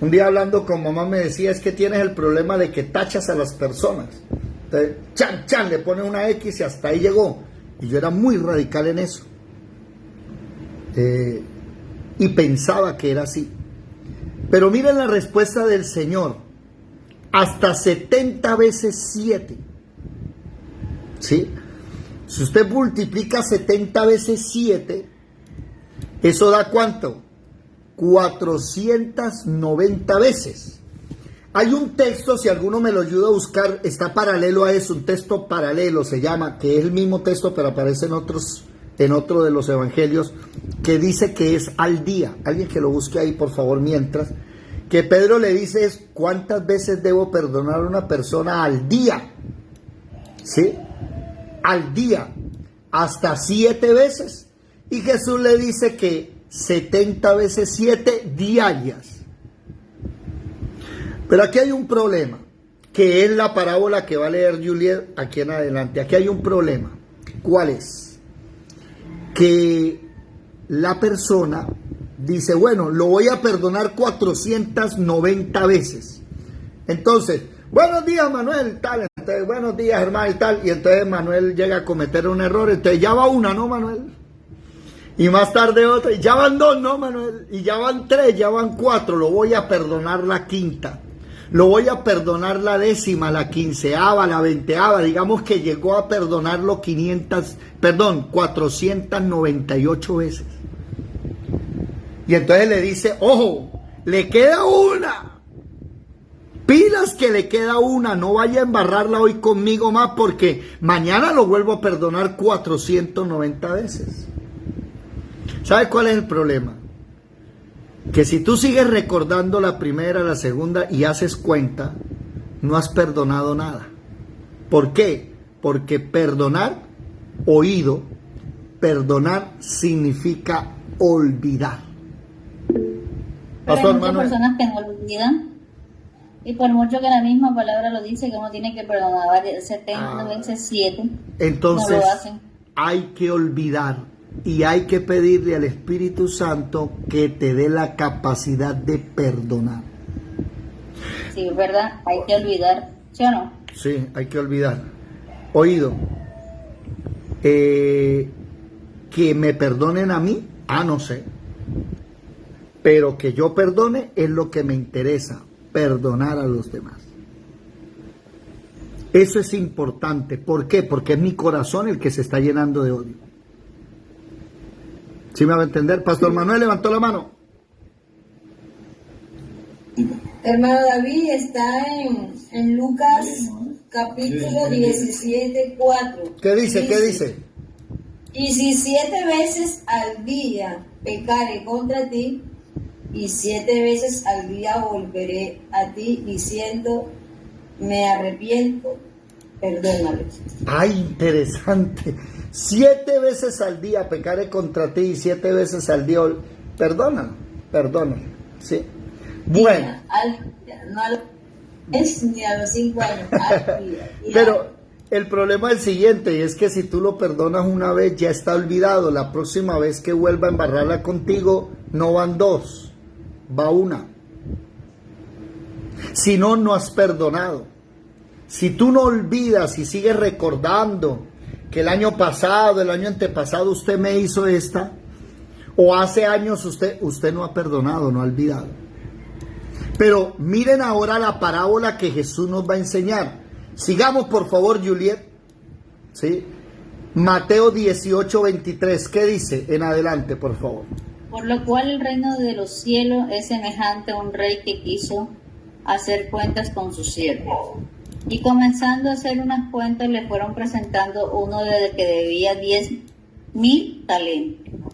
Un día hablando con mamá me decía: es que tienes el problema de que tachas a las personas. Entonces, chan, le pones una X y hasta ahí llegó. Y yo era muy radical en eso. Y pensaba que era así. Pero miren la respuesta del Señor: hasta 70 veces 7. ¿Sí? Si usted multiplica 70 veces 7, ¿eso da cuánto? 490 veces. Hay un texto, si alguno me lo ayuda a buscar, está paralelo a eso, un texto paralelo se llama, que es el mismo texto pero aparece en otro de los evangelios, que dice que es al día. Alguien que lo busque ahí, por favor, mientras. Que Pedro le dice es: ¿cuántas veces debo perdonar a una persona al día? ¿Sí? Al día. Hasta 7 veces. Y Jesús le dice que 70 veces 7 diarias. Pero aquí hay un problema, que es la parábola que va a leer Juliet aquí en adelante. Aquí hay un problema. ¿Cuál es? Que la persona dice: bueno, lo voy a perdonar 490 veces. Entonces, buenos días, Manuel, tal. Entonces, buenos días, hermano, y tal. Y entonces Manuel llega a cometer un error. Entonces ya va una, ¿no, Manuel? Y más tarde otra. Y ya van 2, ¿no, Manuel? Y ya van 3, ya van 4. Lo voy a perdonar la quinta. Lo voy a perdonar la 10ª, la 15ª, la 20ª. Digamos que llegó a perdonarlo 498 veces. Y entonces le dice: ojo, le queda una. Pilas que le queda una. No vaya a embarrarla hoy conmigo más, porque mañana lo vuelvo a perdonar 490 veces. ¿Sabe cuál es el problema? Que si tú sigues recordando la primera, la segunda y haces cuenta, no has perdonado nada. ¿Por qué? Porque perdonar significa olvidar. Pero hay muchas personas que no olvidan. Y por mucho que la misma palabra lo dice, que uno tiene que perdonar 70 veces 7, entonces no lo hacen. hay que olvidar y hay que pedirle al Espíritu Santo que te dé la capacidad de perdonar. Sí, es verdad, hay que olvidar, ¿sí o no? Sí, hay que olvidar. Oído, que me perdonen a mí, no sé. Pero que yo perdone es lo que me interesa, perdonar a los demás. Eso es importante. ¿Por qué? Porque es mi corazón el que se está llenando de odio. ¿Sí me va a entender? Pastor Manuel levantó la mano. Hermano David, está en Lucas capítulo 17, 4. ¿Qué dice? ¿Qué dice? Y si 7 veces al día pecare contra ti, y 7 veces al día volveré a ti diciendo, me arrepiento, perdónales. Ay, interesante. 7 veces al día pecaré contra ti y 7 veces al día perdónalo. ¿Sí? Bueno. No al mes ni a los 5 años, al día. Pero el problema es el siguiente, y es que si tú lo perdonas una vez ya está olvidado. La próxima vez que vuelva a embarrarla contigo no van 2. Va 1. Si no, no has perdonado. Si tú no olvidas y sigues recordando que el año pasado, el año antepasado usted me hizo esta, o hace años usted no ha perdonado, no ha olvidado. Pero miren ahora la parábola que Jesús nos va a enseñar. Sigamos por favor, Juliet. ¿Sí? Mateo 18, 23. ¿Qué dice? En adelante, por favor. Por lo cual el reino de los cielos es semejante a un rey que quiso hacer cuentas con sus siervos. Y comenzando a hacer unas cuentas, le fueron presentando uno de que debía 10,000 talentos.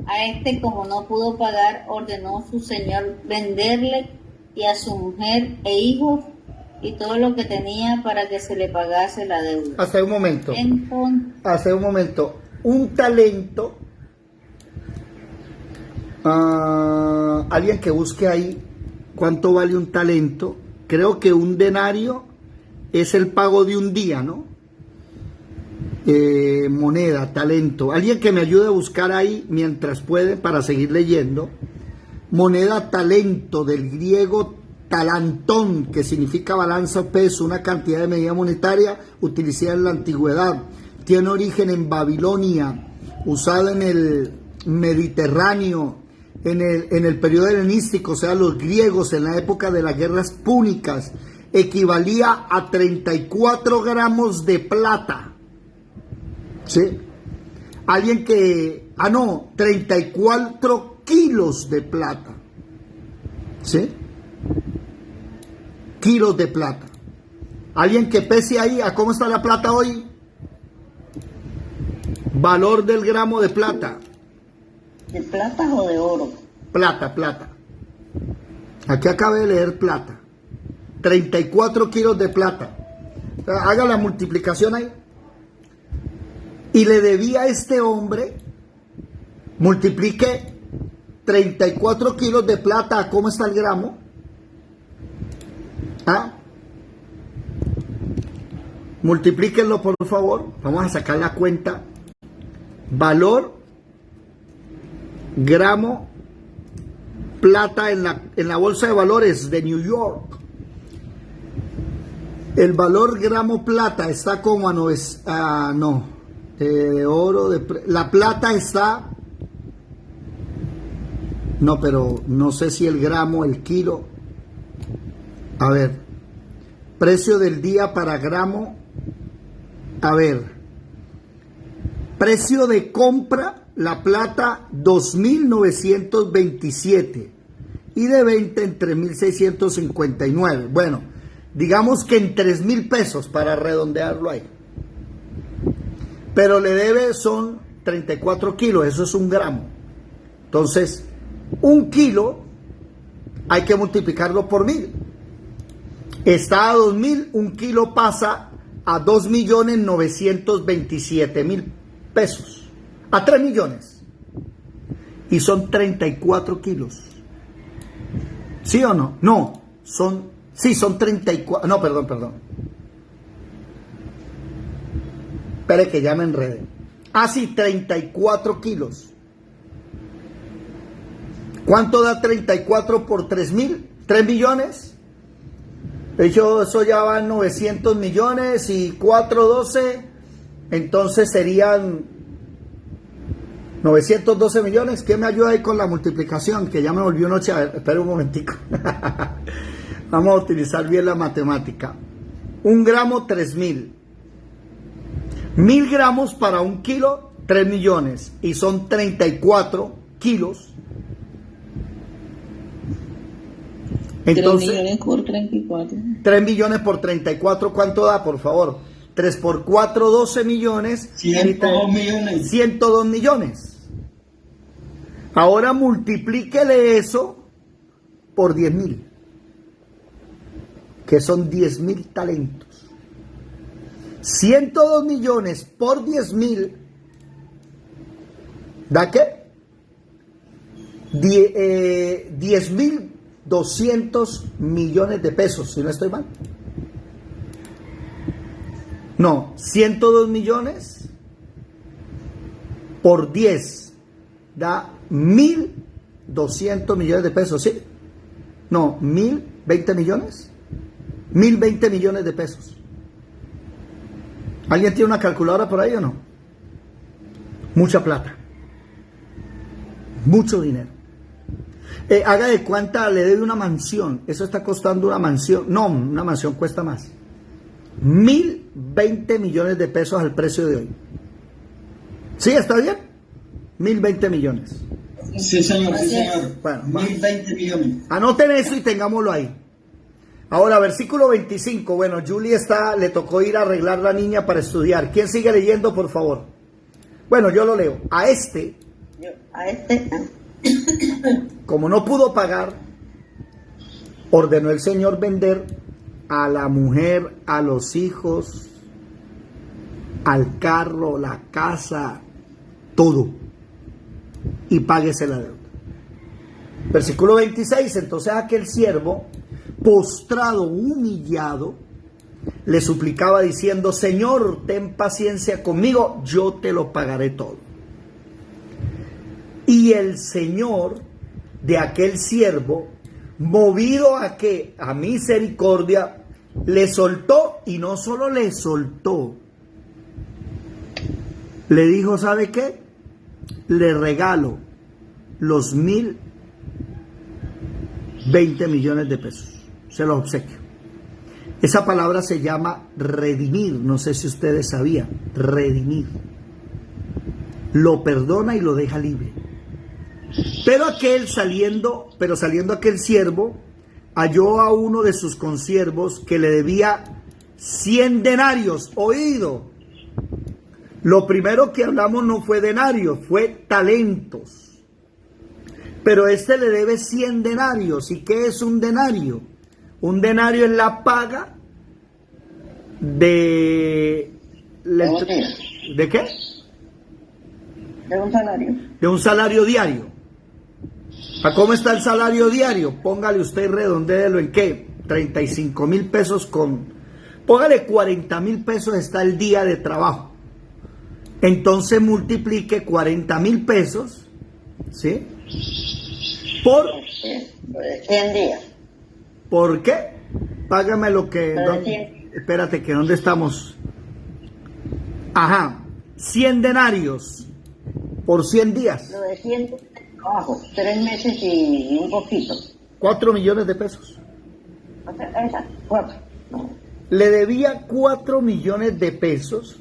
A este, como no pudo pagar, ordenó su señor venderle y a su mujer e hijos y todo lo que tenía para que se le pagase la deuda. Hasta un momento. Entonces, Un talento. Alguien que busque ahí cuánto vale un talento. Creo que un denario es el pago de un día, ¿no? Moneda, talento. Alguien que me ayude a buscar ahí mientras puede para seguir leyendo. Moneda, talento, del griego talantón, que significa balanza o peso, una cantidad de medida monetaria utilizada en la antigüedad. Tiene origen en Babilonia, usada en el Mediterráneo, en el periodo helenístico, o sea, los griegos, en la época de las guerras púnicas, equivalía a 34 gramos de plata. ¿Sí? Alguien que, 34 kilos de plata. ¿Sí? Kilos de plata. Alguien que pese ahí, ¿a cómo está la plata hoy? Valor del gramo de plata. ¿De plata o de oro? Plata. Aquí acabé de leer plata. 34 kilos de plata. Haga la multiplicación ahí. Y le debía a este hombre, multiplique 34 kilos de plata, ¿a cómo está el gramo? Multiplíquenlo por favor. Vamos a sacar la cuenta. Valor, gramo, plata en la bolsa de valores de New York. El valor gramo plata está como oro, la plata está, no, pero no sé si el gramo, el kilo. A ver, precio del día para gramo. A ver, precio de compra, la plata 2.927 y de venta en 3.659. Bueno, digamos que en 3.000 pesos para redondearlo ahí. Pero le debe son 34 kilos, eso es un gramo. Entonces, un kilo hay que multiplicarlo por 1.000. Está a 2.000, un kilo pasa a 2.927.000 pesos. A 3 millones. Y son 34 kilos. ¿Sí o no? No, son Sí, son 34. No, perdón. Espere que ya me enredé. Ah, sí, 34 kilos. ¿Cuánto da 34 por 3.000? ¿3 millones? De hecho, eso ya van 900 millones y 412. Entonces serían 912 millones. ¿Quién me ayuda ahí con la multiplicación? Que ya me volvió noche. A ver, espera un momentico. Vamos a utilizar bien la matemática. 1 gramo, 3.000. 1.000 gramos para 1 kilo, 3 millones. Y son 34 kilos. Entonces, 3 millones por 34. 3 millones por 34, ¿cuánto da, por favor? 3 por 4, 12 millones. 102 millones. 102 millones. Ahora multiplíquele eso por 10.000, que son 10.000 talentos. 102 millones por 10.000, ¿da qué? 10.200 millones de pesos, si no estoy mal. No, 102 millones por 10 da 1.200 millones de pesos, ¿sí? No, 1.020 millones. 1.020 millones de pesos. ¿Alguien tiene una calculadora por ahí o no? Mucha plata. Mucho dinero. Haga de cuenta, le debe una mansión. Eso está costando una mansión. No, una mansión cuesta más. 1.020 millones de pesos al precio de hoy. ¿Sí? ¿Está bien? 1.020 millones. Sí, señor, sí, señor. Bueno, 1.020 millones. Anoten eso y tengámoslo ahí. Ahora, versículo 25. Bueno, Julie le tocó ir a arreglar la niña para estudiar. ¿Quién sigue leyendo, por favor? Bueno, yo lo leo. A este, como no pudo pagar, ordenó el Señor vender a la mujer, a los hijos, al carro, la casa, todo, y páguese la deuda. Versículo 26. Entonces aquel siervo, postrado, humillado, le suplicaba diciendo: Señor, ten paciencia conmigo, yo te lo pagaré todo. Y el Señor de aquel siervo, movido a misericordia, le soltó, y no solo le soltó, le dijo: ¿sabe qué? Le regalo los 1.020 millones de pesos. Se los obsequio. Esa palabra se llama redimir. No sé si ustedes sabían. Redimir. Lo perdona y lo deja libre. Pero saliendo aquel siervo, halló a uno de sus consiervos que le debía 100 denarios. Oído. Lo primero que hablamos no fue denarios, fue talentos. Pero le debe 100 denarios. ¿Y qué es un denario? Un denario es la paga ¿de qué? De un salario. De un salario diario. ¿A cómo está el salario diario? Póngale usted, redondéelo en qué, 35,000 pesos póngale 40,000 pesos está el día de trabajo. Entonces multiplique 40,000 pesos, ¿sí? Por 100 días. ¿Por qué? Págame lo que... Espérate, que ¿dónde estamos? Ajá, 100 denarios por 100 días. Lo de 100 abajo, 3 meses y un poquito. 4 millones de pesos. O sea, esa, 4. Le debía 4 millones de pesos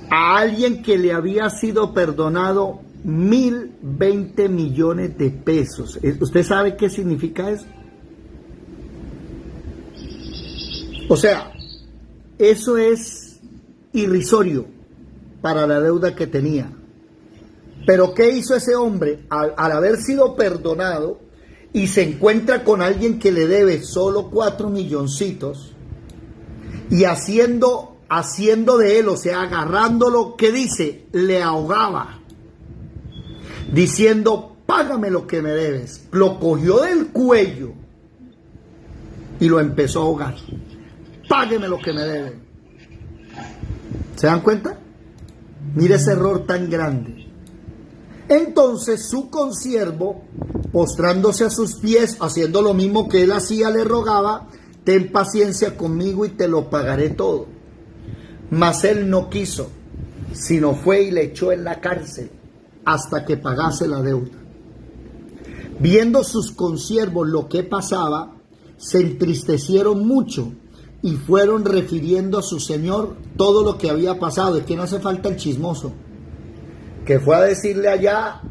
a alguien que le había sido perdonado 1.020 millones de pesos. ¿Usted sabe qué significa eso? O sea, eso es irrisorio para la deuda que tenía. Pero ¿qué hizo ese hombre? Al haber sido perdonado y se encuentra con alguien que le debe solo 4 milloncitos y haciendo de él, o sea, agarrándolo, ¿qué dice? Le ahogaba, diciendo: págame lo que me debes. Lo cogió del cuello y lo empezó a ahogar. Págueme lo que me debe. ¿Se dan cuenta? Mire ese error tan grande. Entonces su consiervo, postrándose a sus pies, haciendo lo mismo que él hacía, le rogaba: ten paciencia conmigo y te lo pagaré todo. Mas él no quiso, sino fue y le echó en la cárcel hasta que pagase la deuda. Viendo sus consiervos lo que pasaba, se entristecieron mucho y fueron refiriendo a su señor todo lo que había pasado. Es que no hace falta el chismoso que fue a decirle allá: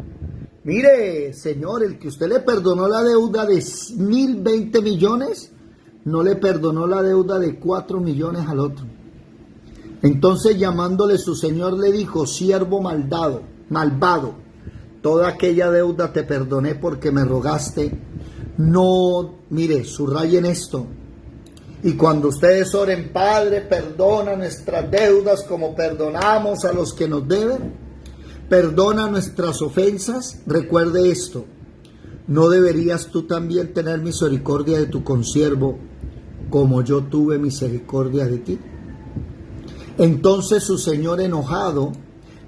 mire, señor, el que usted le perdonó la deuda de 1.020 millones, no le perdonó la deuda de 4 millones al otro. Entonces, llamándole su señor, le dijo: siervo malvado, toda aquella deuda te perdoné porque me rogaste. No, mire, subrayen esto. Y cuando ustedes oren: Padre, perdona nuestras deudas como perdonamos a los que nos deben. Perdona nuestras ofensas. Recuerde esto: ¿no deberías tú también tener misericordia de tu consiervo como yo tuve misericordia de ti? Entonces su señor, enojado,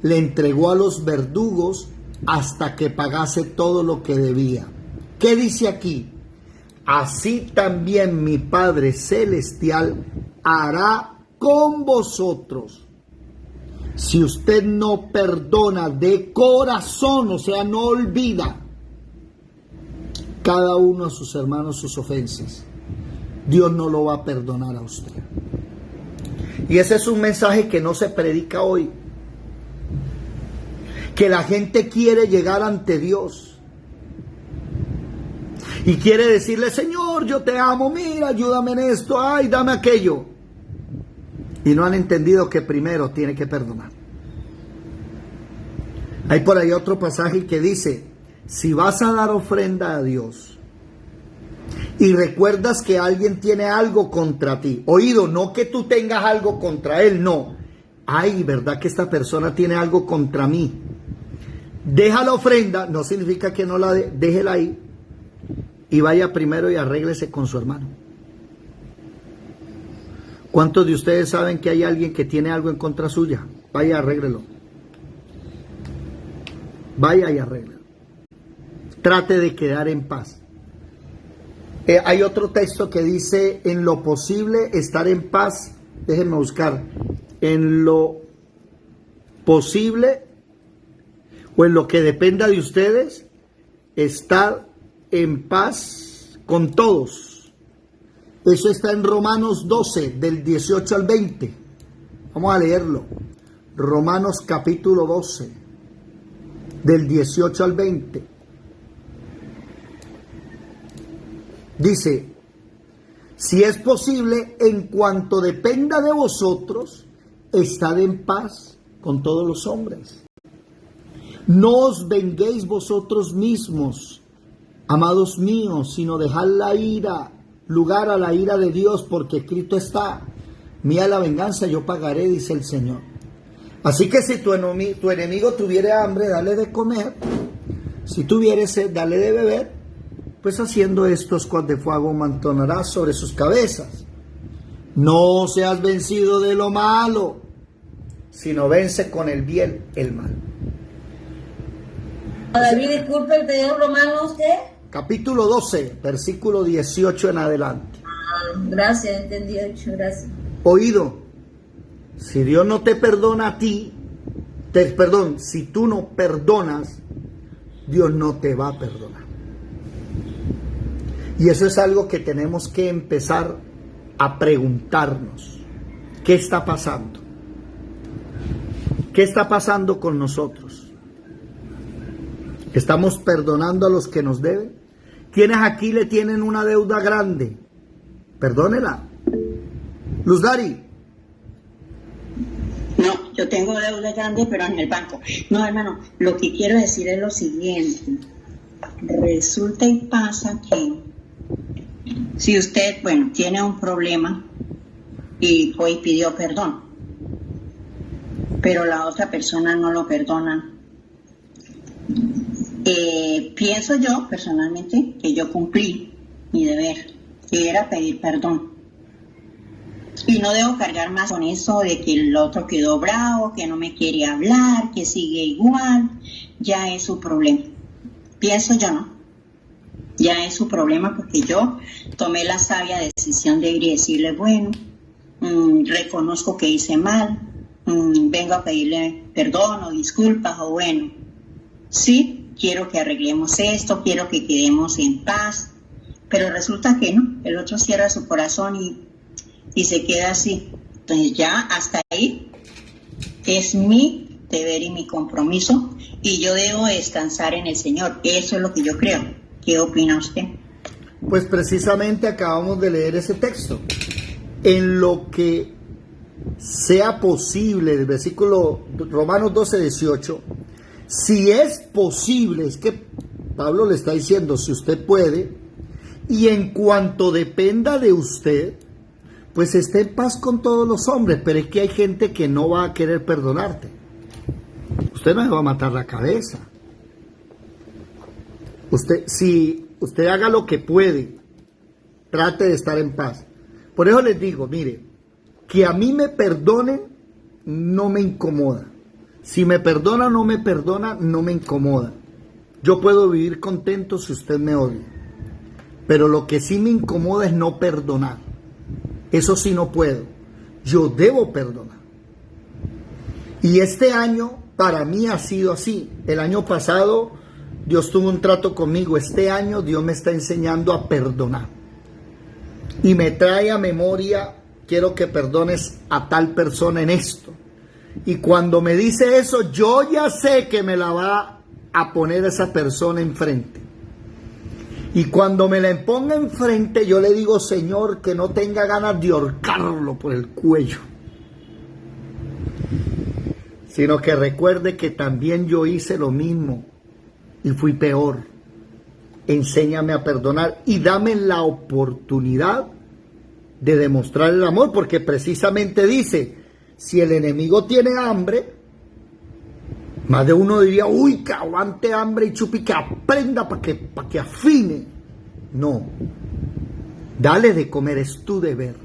le entregó a los verdugos hasta que pagase todo lo que debía. ¿Qué dice aquí? Así también mi Padre Celestial hará con vosotros, si usted no perdona de corazón, o sea, no olvida cada uno a sus hermanos sus ofensas. Dios no lo va a perdonar a usted. Y ese es un mensaje que no se predica hoy. Que la gente quiere llegar ante Dios y quiere decirle: Señor, yo te amo, mira, ayúdame en esto, ay, dame aquello. Y no han entendido que primero tiene que perdonar. Hay por ahí otro pasaje que dice: si vas a dar ofrenda a Dios y recuerdas que alguien tiene algo contra ti, oído, no que tú tengas algo contra él, no. Ay, ¿verdad que esta persona tiene algo contra mí? Deja la ofrenda, no significa que no la déjela ahí, y vaya primero y arréglese con su hermano. ¿Cuántos de ustedes saben que hay alguien que tiene algo en contra suya? Vaya y arréglelo. Vaya y arréglelo. Trate de quedar en paz. Hay otro texto que dice: en lo posible estar en paz. Déjenme buscar. En lo posible o en lo que dependa de ustedes, estar en paz con todos. Eso está en Romanos 12, del 18 al 20. Vamos a leerlo. Romanos capítulo 12, del 18 al 20. Dice: si es posible, en cuanto dependa de vosotros, estad en paz con todos los hombres. No os venguéis vosotros mismos, amados míos, sino dejad la ira, lugar a la ira de Dios, porque escrito está: mía la venganza, yo pagaré, dice el Señor. Así que si tu enemigo tuviere hambre, dale de comer. Si tuviere sed, dale de beber. Pues haciendo esto, escuad de fuego amontonarás sobre sus cabezas. No seas vencido de lo malo, sino vence con el bien el mal. David, disculpe, ¿te dio Romanos qué? Capítulo 12, versículo 18 en adelante. Gracias, entendí, gracias. Oído, si Dios no te perdona a ti, si tú no perdonas, Dios no te va a perdonar. Y eso es algo que tenemos que empezar a preguntarnos. ¿Qué está pasando? ¿Qué está pasando con nosotros? ¿Estamos perdonando a los que nos deben? ¿Quiénes aquí le tienen una deuda grande? Perdónela. Luz Dari. No, yo tengo deuda grande, pero en el banco. No, hermano, lo que quiero decir es lo siguiente. Resulta y pasa que si usted, tiene un problema y hoy pidió perdón, pero la otra persona no lo perdona, pienso yo personalmente que yo cumplí mi deber que era pedir perdón. Y no debo cargar más con eso de que el otro quedó bravo, que no me quiere hablar, que sigue igual. Ya es su problema. Pienso yo, ¿no? Ya es su problema, porque yo tomé la sabia decisión de ir y decirle, bueno, reconozco que hice mal, vengo a pedirle perdón o disculpas, o bueno, sí, quiero que arreglemos esto, quiero que quedemos en paz. Pero resulta que no, el otro cierra su corazón y se queda así. Entonces ya hasta ahí es mi deber y mi compromiso, y yo debo descansar en el Señor. Eso es lo que yo creo. ¿Qué opina usted? Pues precisamente acabamos de leer ese texto. En lo que sea posible, el versículo Romanos 12:18, si es posible, es que Pablo le está diciendo, si usted puede, y en cuanto dependa de usted, pues esté en paz con todos los hombres. Pero es que hay gente que no va a querer perdonarte. Usted no le va a matar la cabeza. Si usted haga lo que puede, trate de estar en paz. Por eso les digo, mire, que a mí me perdonen no me incomoda. Si me perdona o no me perdona, no me incomoda. Yo puedo vivir contento si usted me odia. Pero lo que sí me incomoda es no perdonar. Eso sí no puedo. Yo debo perdonar. Y este año para mí ha sido así. El año pasado Dios tuvo un trato conmigo. Este año Dios me está enseñando a perdonar. Y me trae a memoria, quiero que perdones a tal persona en esto. Y cuando me dice eso, yo ya sé que me la va a poner esa persona enfrente. Y cuando me la ponga enfrente, yo le digo, Señor, que no tenga ganas de ahorcarlo por el cuello, sino que recuerde que también yo hice lo mismo y fui peor. Enséñame a perdonar y dame la oportunidad de demostrar el amor, porque precisamente dice, si el enemigo tiene hambre, más de uno diría, uy, que aguante hambre y chupi, que aprenda para que afine. No, dale de comer, es tu deber.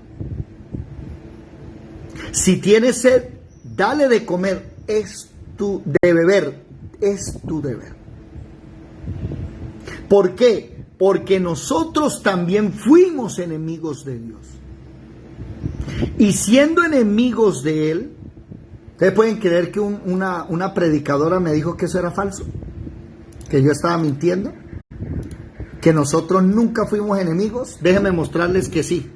Si tienes sed, dale de comer, de beber, es tu deber. ¿Por qué? Porque nosotros también fuimos enemigos de Dios. Y siendo enemigos de Él, ¿ustedes pueden creer que una predicadora me dijo que eso era falso? ¿Que yo estaba mintiendo? ¿Que nosotros nunca fuimos enemigos? Déjenme mostrarles que sí.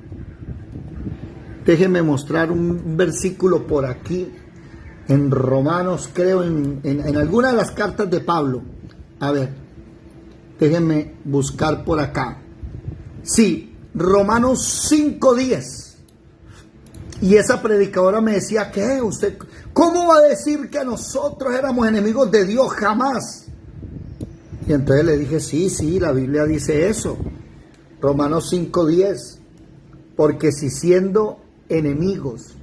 Déjenme mostrar un versículo por aquí, en Romanos, creo, en alguna de las cartas de Pablo. A ver, déjenme buscar por acá. Sí, Romanos 5:10. Y esa predicadora me decía, ¿qué? ¿Usted cómo va a decir que nosotros éramos enemigos de Dios? Jamás. Y entonces le dije, sí, la Biblia dice eso. Romanos 5:10. Porque si siendo enemigos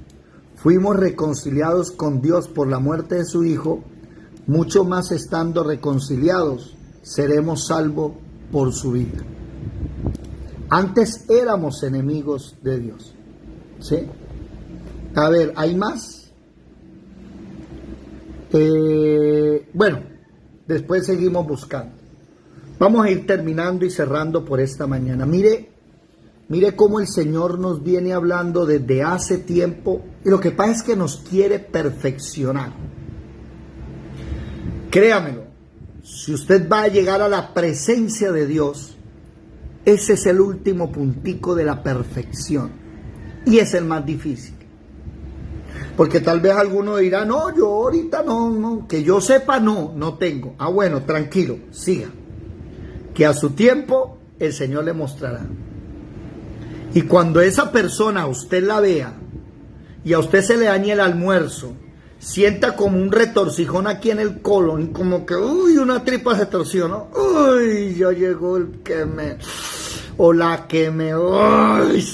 fuimos reconciliados con Dios por la muerte de su Hijo, mucho más estando reconciliados, seremos salvos por su vida. Antes éramos enemigos de Dios. ¿Sí? A ver, ¿hay más? Bueno, después seguimos buscando. Vamos a ir terminando y cerrando por esta mañana. Mire cómo el Señor nos viene hablando desde hace tiempo. Y lo que pasa es que nos quiere perfeccionar. Créamelo, si usted va a llegar a la presencia de Dios, ese es el último puntico de la perfección. Y es el más difícil. Porque tal vez alguno dirá, no, yo ahorita no, que yo sepa no tengo. Ah, bueno, tranquilo, siga. Que a su tiempo el Señor le mostrará. Y cuando esa persona usted la vea y a usted se le dañe el almuerzo, sienta como un retorcijón aquí en el colon, como que, uy, una tripa se torció, ¿no? Uy, ya llegó el que me, o la que me, uy,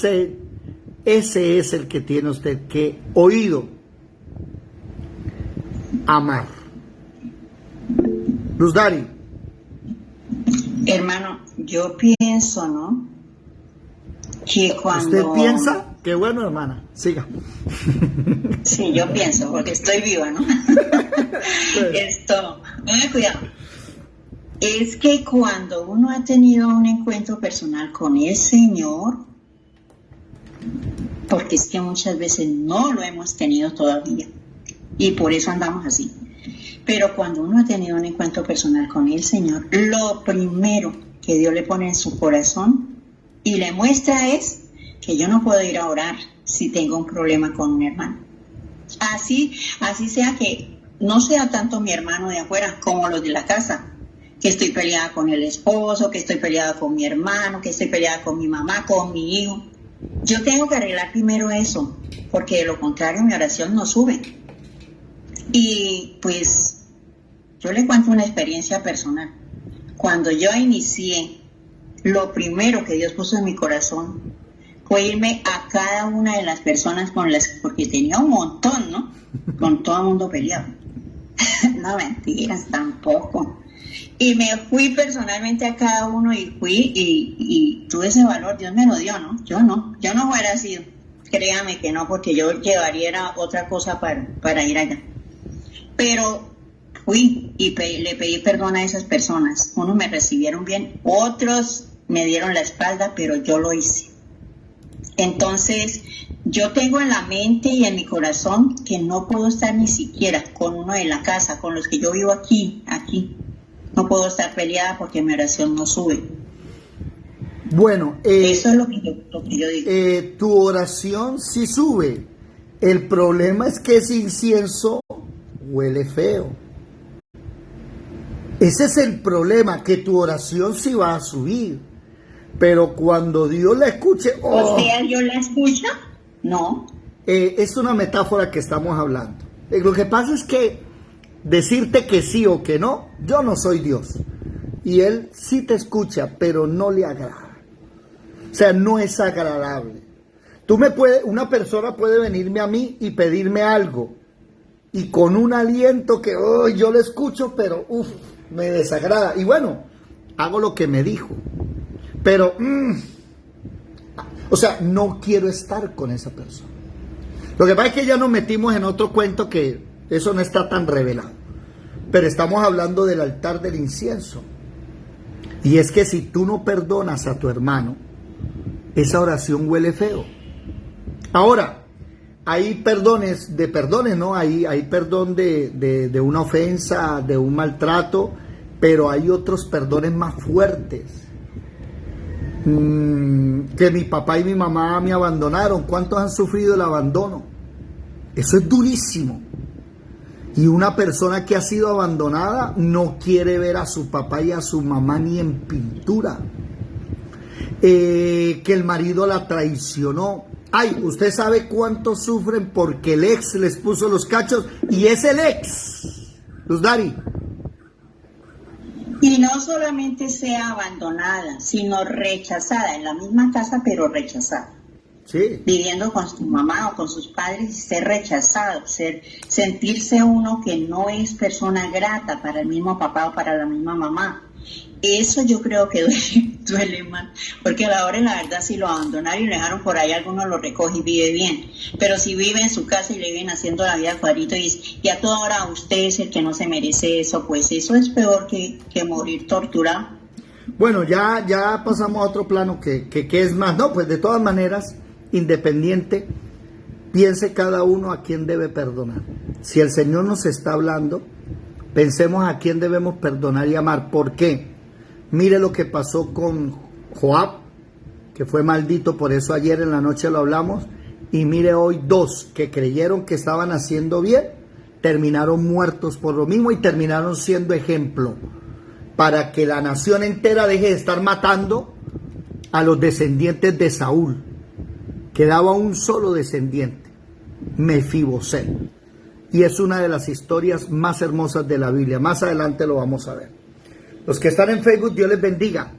ese es el que tiene usted que oído amar. Luz Dari. Hermano, yo pienso, ¿no? que cuando... ¿Usted piensa? Qué bueno, hermana. Siga. Sí, yo pienso, porque estoy viva, ¿no? Cuidado. Es que cuando uno ha tenido un encuentro personal con el Señor, porque es que muchas veces no lo hemos tenido todavía, y por eso andamos así. Pero cuando uno ha tenido un encuentro personal con el Señor, lo primero que Dios le pone en su corazón y le muestra es que yo no puedo ir a orar si tengo un problema con un hermano. Así sea que no sea tanto mi hermano de afuera como los de la casa, que estoy peleada con el esposo, que estoy peleada con mi hermano, que estoy peleada con mi mamá, con mi hijo. Yo tengo que arreglar primero eso, porque de lo contrario mi oración no sube. Y pues yo le cuento una experiencia personal. Cuando yo inicié, lo primero que Dios puso en mi corazón fue irme a cada una de las personas con las, porque tenía un montón, ¿no? Con todo el mundo peleado. No, mentiras, tampoco. Y me fui personalmente a cada uno y fui y tuve ese valor, Dios me lo dio, ¿no? Yo no hubiera sido, créame que no, porque yo llevaría otra cosa para ir allá. Pero fui y le pedí perdón a esas personas. Unos me recibieron bien, otros me dieron la espalda, pero yo lo hice. Entonces, yo tengo en la mente y en mi corazón que no puedo estar ni siquiera con uno de la casa, con los que yo vivo aquí. No puedo estar peleada porque mi oración no sube. Bueno, eso es lo que yo digo. Tu oración sí sube. El problema es que ese incienso huele feo. Ese es el problema, que tu oración sí va a subir. Pero cuando Dios la escuche... ¿O sea, yo la escucho? No. Es una metáfora que estamos hablando. Lo que pasa es que decirte que sí o que no, yo no soy Dios. Y Él sí te escucha, pero no le agrada. O sea, no es agradable. Una persona puede venirme a mí y pedirme algo. Y con un aliento que yo le escucho, pero me desagrada. Y bueno, hago lo que me dijo. Pero, o sea, no quiero estar con esa persona. Lo que pasa es que ya nos metimos en otro cuento que eso no está tan revelado. Pero estamos hablando del altar del incienso. Y es que si tú no perdonas a tu hermano, esa oración huele feo. Ahora, hay perdones, ¿no? Hay perdón de una ofensa, de un maltrato, pero hay otros perdones más fuertes. Que mi papá y mi mamá me abandonaron. ¿Cuántos han sufrido el abandono? Eso es durísimo. Y una persona que ha sido abandonada no quiere ver a su papá y a su mamá ni en pintura. Que el marido la traicionó. Ay, usted sabe cuántos sufren porque el ex les puso los cachos y es el ex. Luz Dari. Y no solamente sea abandonada, sino rechazada, en la misma casa, pero rechazada. Sí. Viviendo con su mamá o con sus padres y ser rechazado, sentirse uno que no es persona grata para el mismo papá o para la misma mamá. Eso yo creo que duele más, porque ahora la verdad si lo abandonaron y lo dejaron por ahí, alguno lo recoge y vive bien, pero si vive en su casa y le viven haciendo la vida cuadrito y a toda hora usted es el que no se merece eso, pues eso es peor que morir torturado. Bueno, ya pasamos a otro plano que es más, no, pues de todas maneras, independiente, piense cada uno a quién debe perdonar. Si el Señor nos está hablando, pensemos a quién debemos perdonar y amar. ¿Por qué? Mire lo que pasó con Joab, que fue maldito, por eso ayer en la noche lo hablamos, y mire hoy dos que creyeron que estaban haciendo bien, terminaron muertos por lo mismo y terminaron siendo ejemplo para que la nación entera deje de estar matando a los descendientes de Saúl. Quedaba un solo descendiente, Mefiboset, y es una de las historias más hermosas de la Biblia. Más adelante lo vamos a ver. Los que están en Facebook, Dios les bendiga.